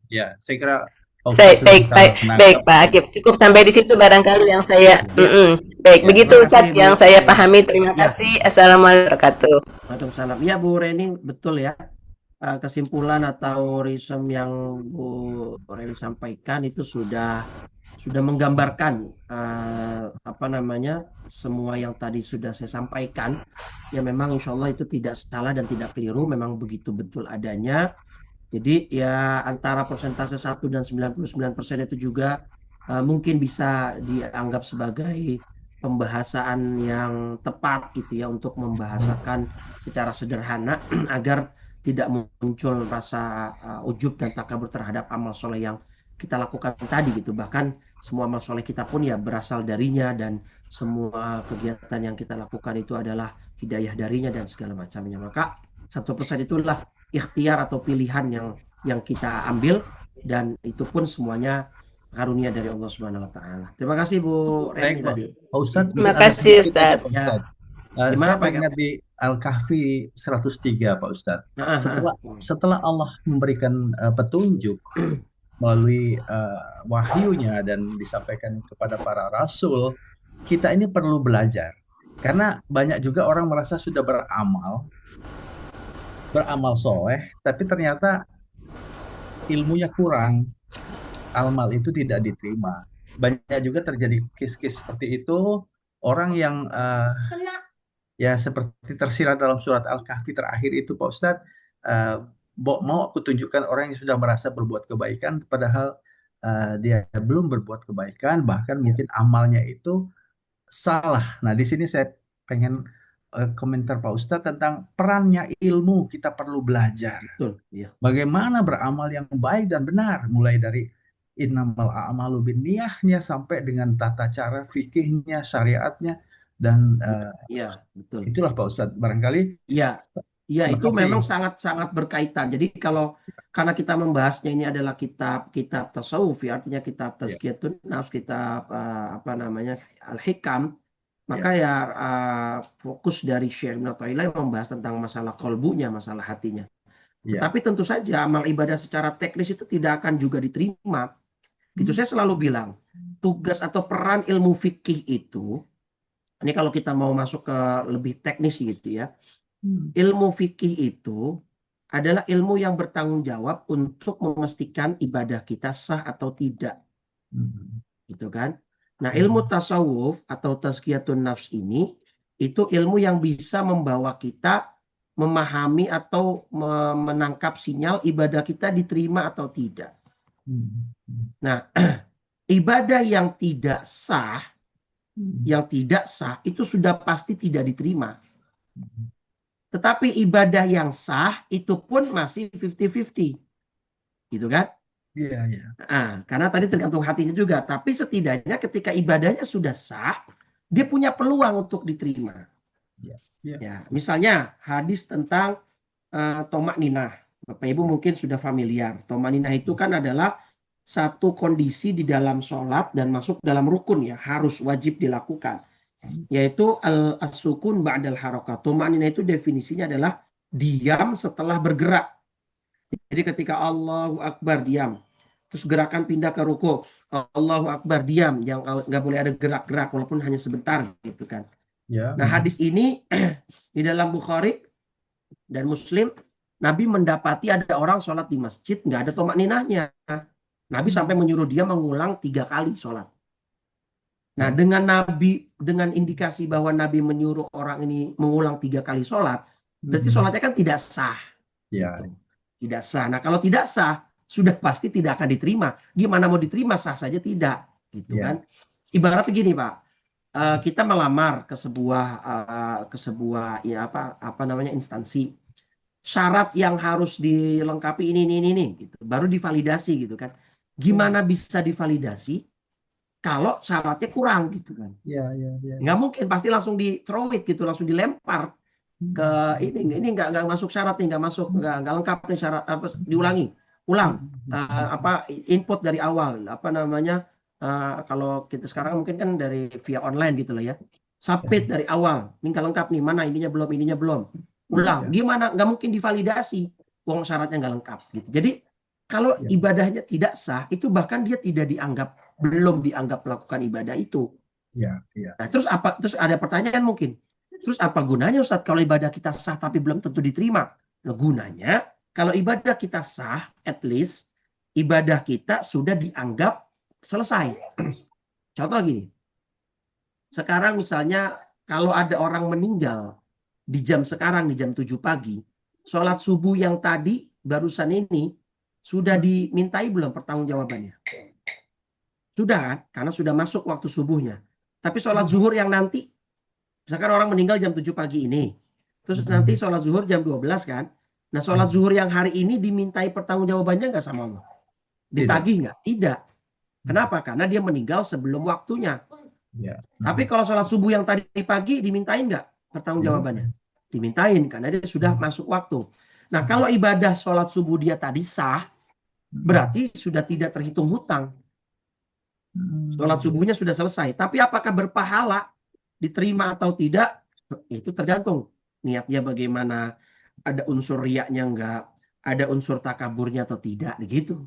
Speaker 3: Ya, saya kira
Speaker 5: Baik Pak Akib, cukup sampai di situ barangkali yang saya baik,
Speaker 2: Ya,
Speaker 5: begitu
Speaker 2: terima
Speaker 5: Ustaz
Speaker 2: kasih,
Speaker 5: yang
Speaker 2: Bu.
Speaker 5: saya
Speaker 2: Ya.
Speaker 5: pahami. Terima
Speaker 2: Ya.
Speaker 5: kasih. Assalamualaikum warahmatullahi wabarakatuh.
Speaker 2: Waalaikumsalam. Ya Bu Reni, betul ya. Kesimpulan atau resume yang Bu Reni sampaikan itu sudah menggambarkan apa namanya semua yang tadi sudah saya sampaikan. Ya memang insya Allah itu tidak salah dan tidak keliru, memang begitu betul adanya. Jadi ya antara persentase 1 dan 99% itu juga mungkin bisa dianggap sebagai pembahasan yang tepat gitu ya, untuk membahasakan secara sederhana agar tidak muncul rasa ujub dan takabur terhadap amal soleh yang kita lakukan tadi gitu. Bahkan semua amal soleh kita pun ya berasal darinya, dan semua kegiatan yang kita lakukan itu adalah hidayah darinya dan segala macamnya. Maka 1% itulah ikhtiar atau pilihan yang kita ambil, dan itu pun semuanya karunia dari Allah Subhanahu wa taala. Terima kasih Bu Reni
Speaker 3: Baik,
Speaker 2: tadi.
Speaker 3: Pak Ustadz.
Speaker 5: Terima kasih, Ustadz.
Speaker 2: Ya.
Speaker 3: Saya
Speaker 2: Gimana, Pak?
Speaker 3: ingat di Al-Kahfi 103 Pak Ustadz. Setelah Allah memberikan petunjuk melalui wahyunya dan disampaikan kepada para rasul, kita ini perlu belajar. Karena banyak juga orang merasa sudah beramal soleh, tapi ternyata ilmunya kurang, amal itu tidak diterima. Banyak juga terjadi kes-kes seperti itu, orang yang ya seperti tersirat dalam surat Al-Kahfi terakhir itu Pak Ustadz, mau aku tunjukkan orang yang sudah merasa berbuat kebaikan, padahal dia belum berbuat kebaikan, bahkan mungkin amalnya itu salah. Nah, di sini saya pengen komentar Pak Ustadz tentang perannya ilmu. Kita perlu belajar.
Speaker 2: Betul, ya.
Speaker 3: Bagaimana beramal yang baik dan benar, mulai dari innamal a'malu binniyahnya sampai dengan tata cara fikihnya, syariatnya, dan
Speaker 2: Iya, betul.
Speaker 3: itulah Pak Ustadz barangkali.
Speaker 2: Iya, itu memang sangat-sangat berkaitan. Jadi karena kita membahasnya ini adalah kitab tasawuf ya, artinya kitab tazkiyatun nafs, kitab apa namanya Al-Hikam, maka ya fokus dari Syekh Ibnu Athaillah membahas tentang masalah kolbunya, masalah hatinya. Tapi tentu saja amal ibadah secara teknis itu tidak akan juga diterima. Gitu saya selalu bilang, tugas atau peran ilmu fikih itu, ini kalau kita mau masuk ke lebih teknis gitu ya, ilmu fikih itu adalah ilmu yang bertanggung jawab untuk memastikan ibadah kita sah atau tidak. Gitu kan? Nah, ilmu tasawuf atau tazkiyatun nafs ini itu ilmu yang bisa membawa kita memahami atau menangkap sinyal ibadah kita diterima atau tidak. Nah, ibadah yang tidak sah itu sudah pasti tidak diterima. Tetapi ibadah yang sah itu pun masih 50-50. Gitu kan?
Speaker 3: Iya.
Speaker 2: Karena tadi tergantung hatinya juga. Tapi setidaknya ketika ibadahnya sudah sah, dia punya peluang untuk diterima. Ya, misalnya hadis tentang tomak ninah. Bapak Ibu mungkin sudah familiar. Tomak ninah itu kan adalah satu kondisi di dalam sholat dan masuk dalam rukun ya, harus wajib dilakukan. Yaitu as-sukun ba'dal harakat. Tomak ninah itu definisinya adalah diam setelah bergerak. Jadi ketika Allahu Akbar diam, terus gerakan pindah ke ruku, Allahu Akbar diam, yang nggak boleh ada gerak-gerak walaupun hanya sebentar gitu kan. Nah, hadis ini di dalam Bukhari dan Muslim, Nabi mendapati ada orang sholat di masjid nggak ada tomak ninahnya. Nabi sampai menyuruh dia mengulang 3 kali sholat. Nah, dengan indikasi bahwa Nabi menyuruh orang ini mengulang 3 kali sholat, berarti sholatnya kan tidak sah. Gitu. Tidak sah. Nah, kalau tidak sah, sudah pasti tidak akan diterima. Gimana mau diterima? Sah saja tidak, gitu kan? Ibarat begini, Pak. Kita melamar ke sebuah ya apa namanya instansi. Syarat yang harus dilengkapi ini gitu. Baru divalidasi gitu kan. Gimana bisa divalidasi kalau syaratnya kurang gitu kan.
Speaker 3: Ya.
Speaker 2: Nggak mungkin, pasti langsung di throw it gitu, langsung dilempar ke ini nggak masuk syarat nih, nggak lengkap nih syarat, apa, ulang input dari awal, apa namanya, kalau kita sekarang mungkin kan dari via online gitu loh ya, submit dari awal, ini nggak lengkap nih, mana ininya belum, ulang, gimana, nggak mungkin divalidasi, uang syaratnya nggak lengkap gitu. Jadi kalau ibadahnya tidak sah, itu bahkan dia belum dianggap melakukan ibadah itu. Nah, terus ada pertanyaan mungkin, terus apa gunanya Ustadz kalau ibadah kita sah tapi belum tentu diterima? Nah, gunanya kalau ibadah kita sah, at least ibadah kita sudah dianggap selesai. Contoh gini, sekarang misalnya kalau ada orang meninggal di jam 7 pagi, sholat subuh yang tadi barusan ini sudah dimintai belum pertanggungjawabannya? Sudah kan? Karena sudah masuk waktu subuhnya. Tapi sholat zuhur yang nanti, misalkan orang meninggal jam 7 pagi ini, terus nanti sholat zuhur jam 12 kan? Nah, sholat zuhur yang hari ini dimintai pertanggungjawabannya nggak sama Allah? Ditagih nggak? Tidak. Kenapa? Karena dia meninggal sebelum waktunya. Tapi kalau sholat subuh yang tadi pagi dimintain nggak pertanggungjawabannya? Dimintain, karena dia sudah masuk waktu. Nah, kalau ibadah sholat subuh dia tadi sah, berarti sudah tidak terhitung hutang. Sholat subuhnya sudah selesai. Tapi apakah berpahala, diterima atau tidak, itu tergantung niatnya bagaimana, ada unsur riyaknya enggak, ada unsur takaburnya atau tidak, gitu.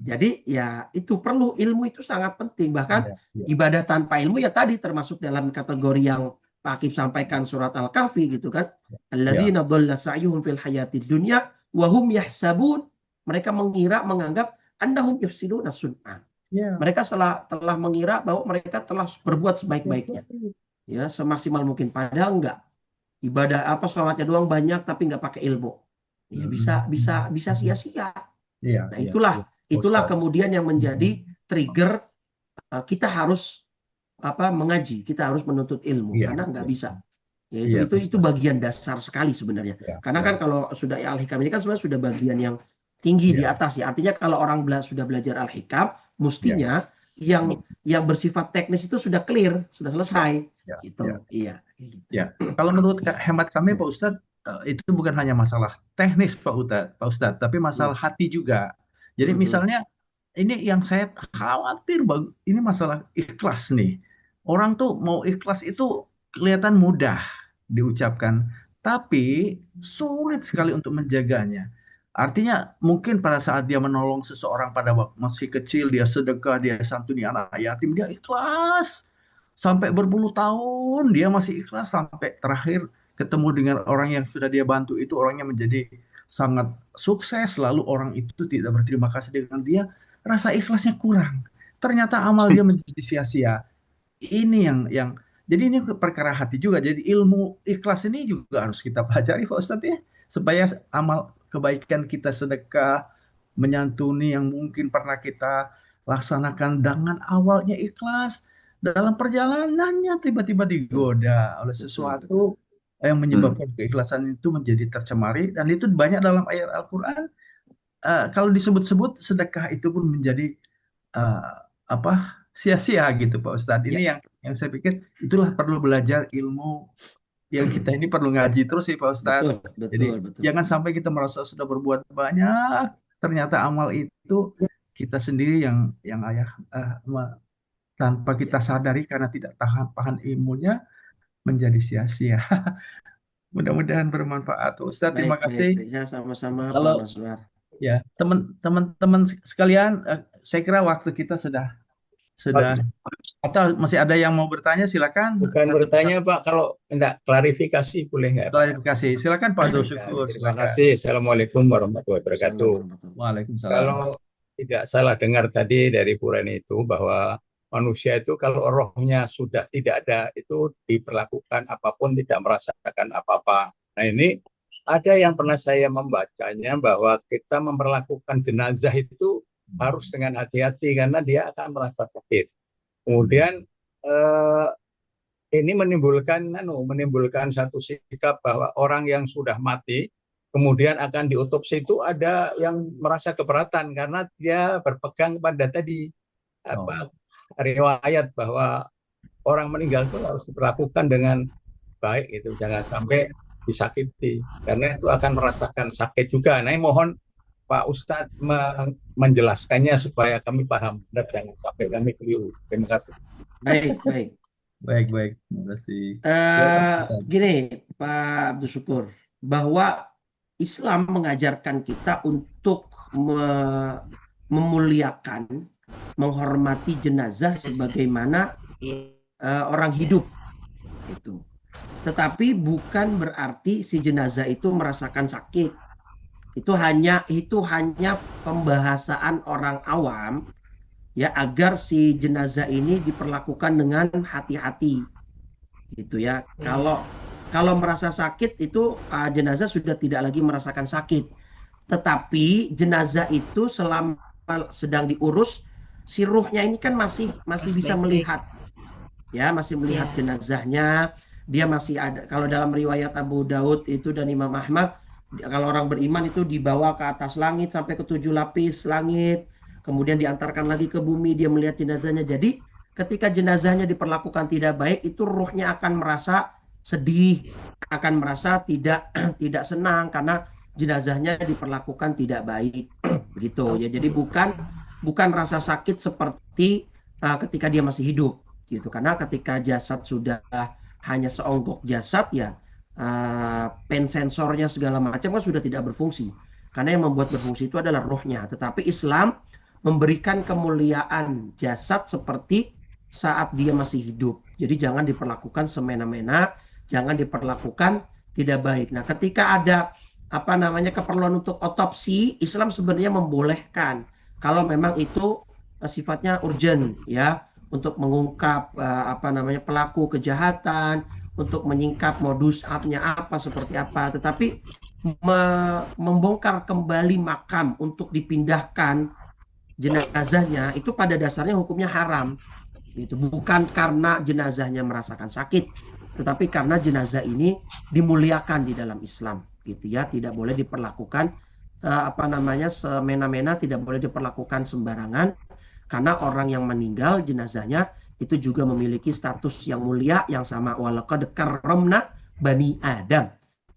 Speaker 2: Jadi ya itu perlu, ilmu itu sangat penting. Bahkan ibadah tanpa ilmu ya tadi termasuk dalam kategori yang Pak Akif sampaikan surat Al-Kahfi gitu kan. Alladzina dhalla sa'yuhum fil hayatid dunya wa hum yahsabun, mereka menganggap annahum yuhsinuna sun'a. Mereka telah mengira bahwa mereka telah berbuat sebaik-baiknya, ya, semaksimal mungkin. Padahal enggak. Ibadah sholatnya doang banyak tapi enggak pakai ilmu. Ya, bisa sia-sia. Nah, itulah kemudian yang menjadi trigger kita harus mengaji, kita harus menuntut ilmu, karena enggak bisa. Ya, itu bagian dasar sekali sebenarnya. Karena kan kalau sudah Al-Hikam ini kan sebenarnya sudah bagian yang tinggi di atas ya. Artinya kalau orang sudah belajar Al-Hikam, mestinya yang bersifat teknis itu sudah clear, sudah selesai. Gitu. Iya.
Speaker 3: Kalau menurut hemat kami Pak Ustadz, itu bukan hanya masalah teknis Pak Ustadz, tapi masalah hati juga. Jadi misalnya ini yang saya khawatir, ini masalah ikhlas nih. Orang tuh mau ikhlas itu kelihatan mudah diucapkan, tapi sulit sekali untuk menjaganya. Artinya mungkin pada saat dia menolong seseorang pada waktu masih kecil, dia sedekah, dia santuni anak yatim, dia ikhlas. Sampai berpuluh tahun dia masih ikhlas, sampai terakhir ketemu dengan orang yang sudah dia bantu itu orangnya menjadi sangat sukses, lalu orang itu tidak berterima kasih dengan dia, rasa ikhlasnya kurang. Ternyata amal dia menjadi sia-sia. Ini yang jadi ini perkara hati juga. Jadi ilmu ikhlas ini juga harus kita pelajari Pak Ustadz ya, supaya amal kebaikan kita, sedekah, menyantuni yang mungkin pernah kita laksanakan dengan awalnya ikhlas, dalam perjalanannya tiba-tiba digoda oleh sesuatu yang menyebabkan keikhlasan itu menjadi tercemari, dan itu banyak dalam ayat Al-Quran. Kalau disebut-sebut sedekah itu pun menjadi sia-sia gitu Pak Ustadz. Ini yang saya pikir itulah perlu belajar ilmu yang kita ini perlu ngaji terus sih Pak Ustadz. Jadi jangan sampai kita merasa sudah berbuat banyak, ternyata amal itu kita sendiri yang tanpa kita sadari karena tidak paham ilmunya menjadi sia-sia. Mudah-mudahan bermanfaat Ustadz. Terima kasih.
Speaker 2: Sama-sama
Speaker 3: Kalau
Speaker 2: Pak Maswar.
Speaker 3: Ya, teman-teman sekalian, saya kira waktu kita sudah atau masih ada yang mau bertanya, silakan.
Speaker 6: Bukan bertanya Pak, kalau enggak klarifikasi boleh nggak?
Speaker 3: Klarifikasi, silakan Pak Abdul Syukur.
Speaker 6: Terima kasih. Assalamualaikum warahmatullahi wabarakatuh.
Speaker 3: Waalaikumsalam.
Speaker 6: Kalau tidak salah dengar tadi dari Bu Reni itu bahwa manusia itu kalau rohnya sudah tidak ada itu diperlakukan apapun, tidak merasakan apa-apa. Nah ini ada yang pernah saya membacanya bahwa kita memperlakukan jenazah itu harus dengan hati-hati karena dia akan merasa sakit. Kemudian ini menimbulkan satu sikap bahwa orang yang sudah mati kemudian akan diotopsi itu ada yang merasa keberatan karena dia berpegang pada tadi riwayat bahwa orang meninggal itu harus diperlakukan dengan baik gitu, jangan sampai disakiti karena itu akan merasakan sakit juga. Nah, mohon Pak Ustadz menjelaskannya supaya kami paham dan jangan sampai kami keliru. Terima kasih.
Speaker 2: Baik, baik.
Speaker 3: Baik, terima kasih. Silakan, Ustaz.
Speaker 2: Gini, Pak Abdul Syukur, bahwa Islam mengajarkan kita untuk memuliakan, menghormati jenazah sebagaimana orang hidup itu. Tetapi bukan berarti si jenazah itu merasakan sakit. Itu hanya pembahasan orang awam ya, agar si jenazah ini diperlakukan dengan hati-hati gitu ya. Kalau merasa sakit itu jenazah sudah tidak lagi merasakan sakit. Tetapi jenazah itu selama sedang diurus, si ruhnya ini kan masih bisa melihat ya, masih melihat jenazahnya. Dia masih ada. Kalau dalam riwayat Abu Daud itu dan Imam Ahmad, kalau orang beriman itu dibawa ke atas langit sampai ke 7 lapis langit, kemudian diantarkan lagi ke bumi, dia melihat jenazahnya. Jadi ketika jenazahnya diperlakukan tidak baik, itu ruhnya akan merasa sedih, akan merasa tidak senang karena jenazahnya diperlakukan tidak baik begitu ya. Jadi bukan rasa sakit seperti ketika dia masih hidup gitu, karena ketika jasad sudah hanya seonggok jasad ya, pen sensornya segala macam kan sudah tidak berfungsi, karena yang membuat berfungsi itu adalah rohnya. Tetapi Islam memberikan kemuliaan jasad seperti saat dia masih hidup. Jadi jangan diperlakukan semena-mena, jangan diperlakukan tidak baik. Nah, ketika ada keperluan untuk otopsi, Islam sebenarnya membolehkan kalau memang itu sifatnya urgent ya, untuk mengungkap pelaku kejahatan, untuk menyingkap modus apa seperti apa. Tetapi membongkar kembali makam untuk dipindahkan jenazahnya itu pada dasarnya hukumnya haram. Itu bukan karena jenazahnya merasakan sakit, tetapi karena jenazah ini dimuliakan di dalam Islam gitu ya. Tidak boleh diperlakukan semena-mena, tidak boleh diperlakukan sembarangan, karena orang yang meninggal jenazahnya itu juga memiliki status yang mulia yang sama. Walaqad karramna bani Adam.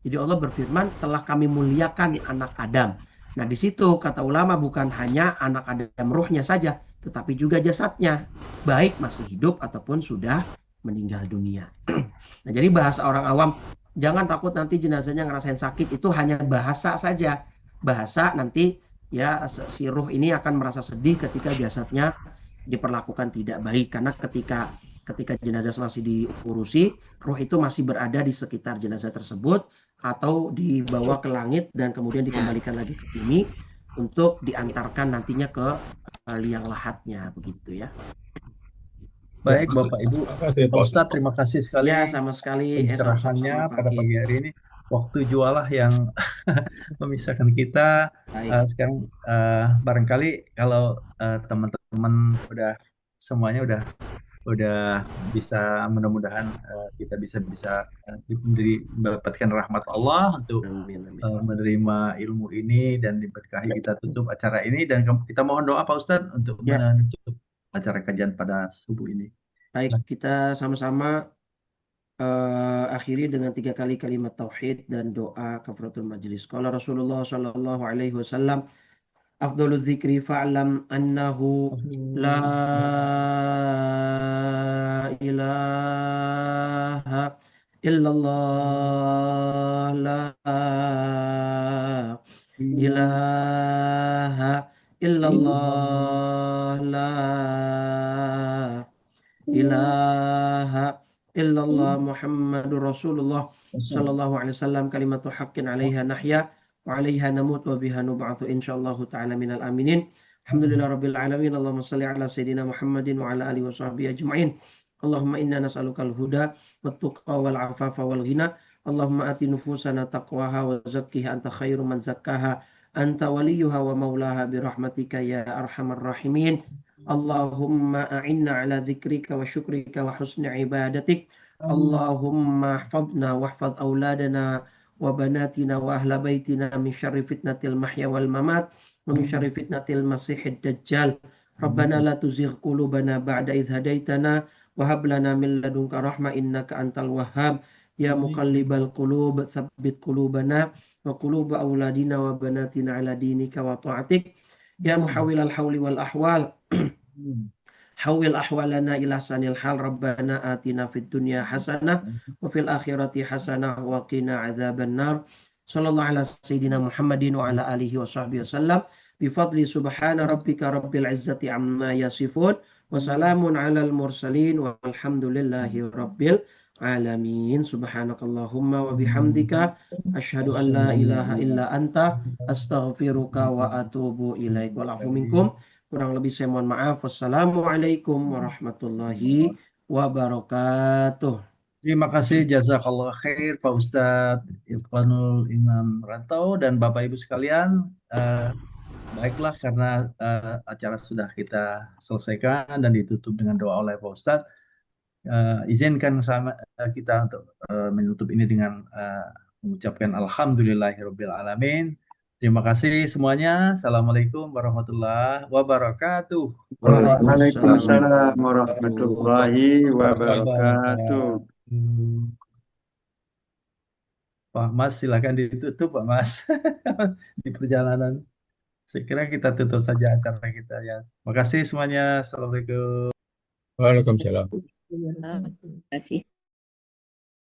Speaker 2: Jadi Allah berfirman, telah kami muliakan anak Adam. Nah, di situ kata ulama bukan hanya anak Adam ruhnya saja, tetapi juga jasadnya, baik masih hidup ataupun sudah meninggal dunia. Nah, jadi bahasa orang awam, jangan takut nanti jenazahnya ngerasain sakit, itu hanya bahasa saja. Bahasa nanti ya, si ruh ini akan merasa sedih ketika jasadnya diperlakukan tidak baik, karena ketika jenazah masih diurusi, ruh itu masih berada di sekitar jenazah tersebut atau dibawa ke langit dan kemudian dikembalikan lagi ke bumi untuk diantarkan nantinya ke liang lahatnya begitu ya.
Speaker 3: Baik, Bapak Ibu, Pak Ustadz, terima kasih sekali
Speaker 2: ya, sama sekali
Speaker 3: pencerahannya pada pagi hari ini. Waktu jualah yang memisahkan kita. Sekarang barangkali kalau teman-teman semuanya udah bisa, mudah-mudahan kita bisa mendapatkan rahmat Allah untuk menerima ilmu ini dan diberkahi. Kita tutup acara ini dan kita mohon doa Pak Ustadz untuk menutup acara kajian pada subuh ini.
Speaker 2: Baik, kita sama-sama akhiri dengan 3 kali kalimat tauhid dan doa kafaratul majlis. Qala Rasulullah sallallahu alaihi wasallam, afdhalul dzikri fa'lam annahu la ilaha illallah, la ilaha illallah, la ilaha illallah Muhammadur Rasulullah sallallahu alaihi wasallam, kalimatu haqqin 'alaiha nahya wa 'alaiha namut wa biha nub'atsu insyaallah ta'ala minal aminin. Alhamdulillah rabbil alamin. Allahumma shalli ala sayyidina Muhammadin wa ala alihi washabbihi ajma'in. Allahumma inna nas'alukal huda wat tuqa wal 'afafa wal ghina. Allahumma ati nufusana taqwaha wa zakkiha anta khairu man zakkaha anta waliyuha wa maulaha bi rahmatika ya arhamar rahimin. Allahumma a'inna ala dzikrika wa syukrika wa husni ibadatik. Allahumma hafadna wa hafad auladana wa banatina wa ahla baitina min syarri fitnatil mahya wal mamat wa min syarri fitnatil masihid dajjal Rabbana la tuzigh qulubana ba'da idh hadaitana wa hab lana min ladunka rahmah innaka antal wahhab. Ya muqallibal qulub tsabbit qulubana wa quluba auladina wa banatina ala dinika wa ta'atik. Ya muhawwilal hawli wal ahwal. Hawil ahwalana ila sanil hal. Rabbana atina fid dunya hasanah wa fil akhirati hasanah wa qina adzaban nar. Sallallahu ala sayyidina Muhammadin wa ala alihi wa sahbihi wasallam. Bifadli subhana rabbika rabbil izzati amma yasifun. Wa salamun alal mursalin walhamdulillahi rabbil alamin. Subhanakallahumma wa bihamdika asyhadu an la ilaha illa anta astaghfiruka wa atubu ilaik. Wal afu minkum. Kurang lebih saya mohon maaf. Wassalamualaikum warahmatullahi wabarakatuh.
Speaker 3: Terima kasih, jazakallah khair Pak Ustadz Ikhwanul Imam Rantau dan Bapak Ibu sekalian. Baiklah, karena acara sudah kita selesaikan dan ditutup dengan doa oleh Pak Ustadz. Izinkan kita untuk menutup ini dengan mengucapkan Alhamdulillahirabbil alamin. Terima kasih semuanya. Assalamualaikum warahmatullahi wabarakatuh.
Speaker 7: Waalaikumsalam warahmatullahi wabarakatuh.
Speaker 3: Pak Mas, silakan ditutup Pak Mas di perjalanan. Saya kira kita tutup saja acara kita ya. Terima kasih semuanya. Assalamualaikum.
Speaker 6: Waalaikumsalam.
Speaker 8: Terima kasih.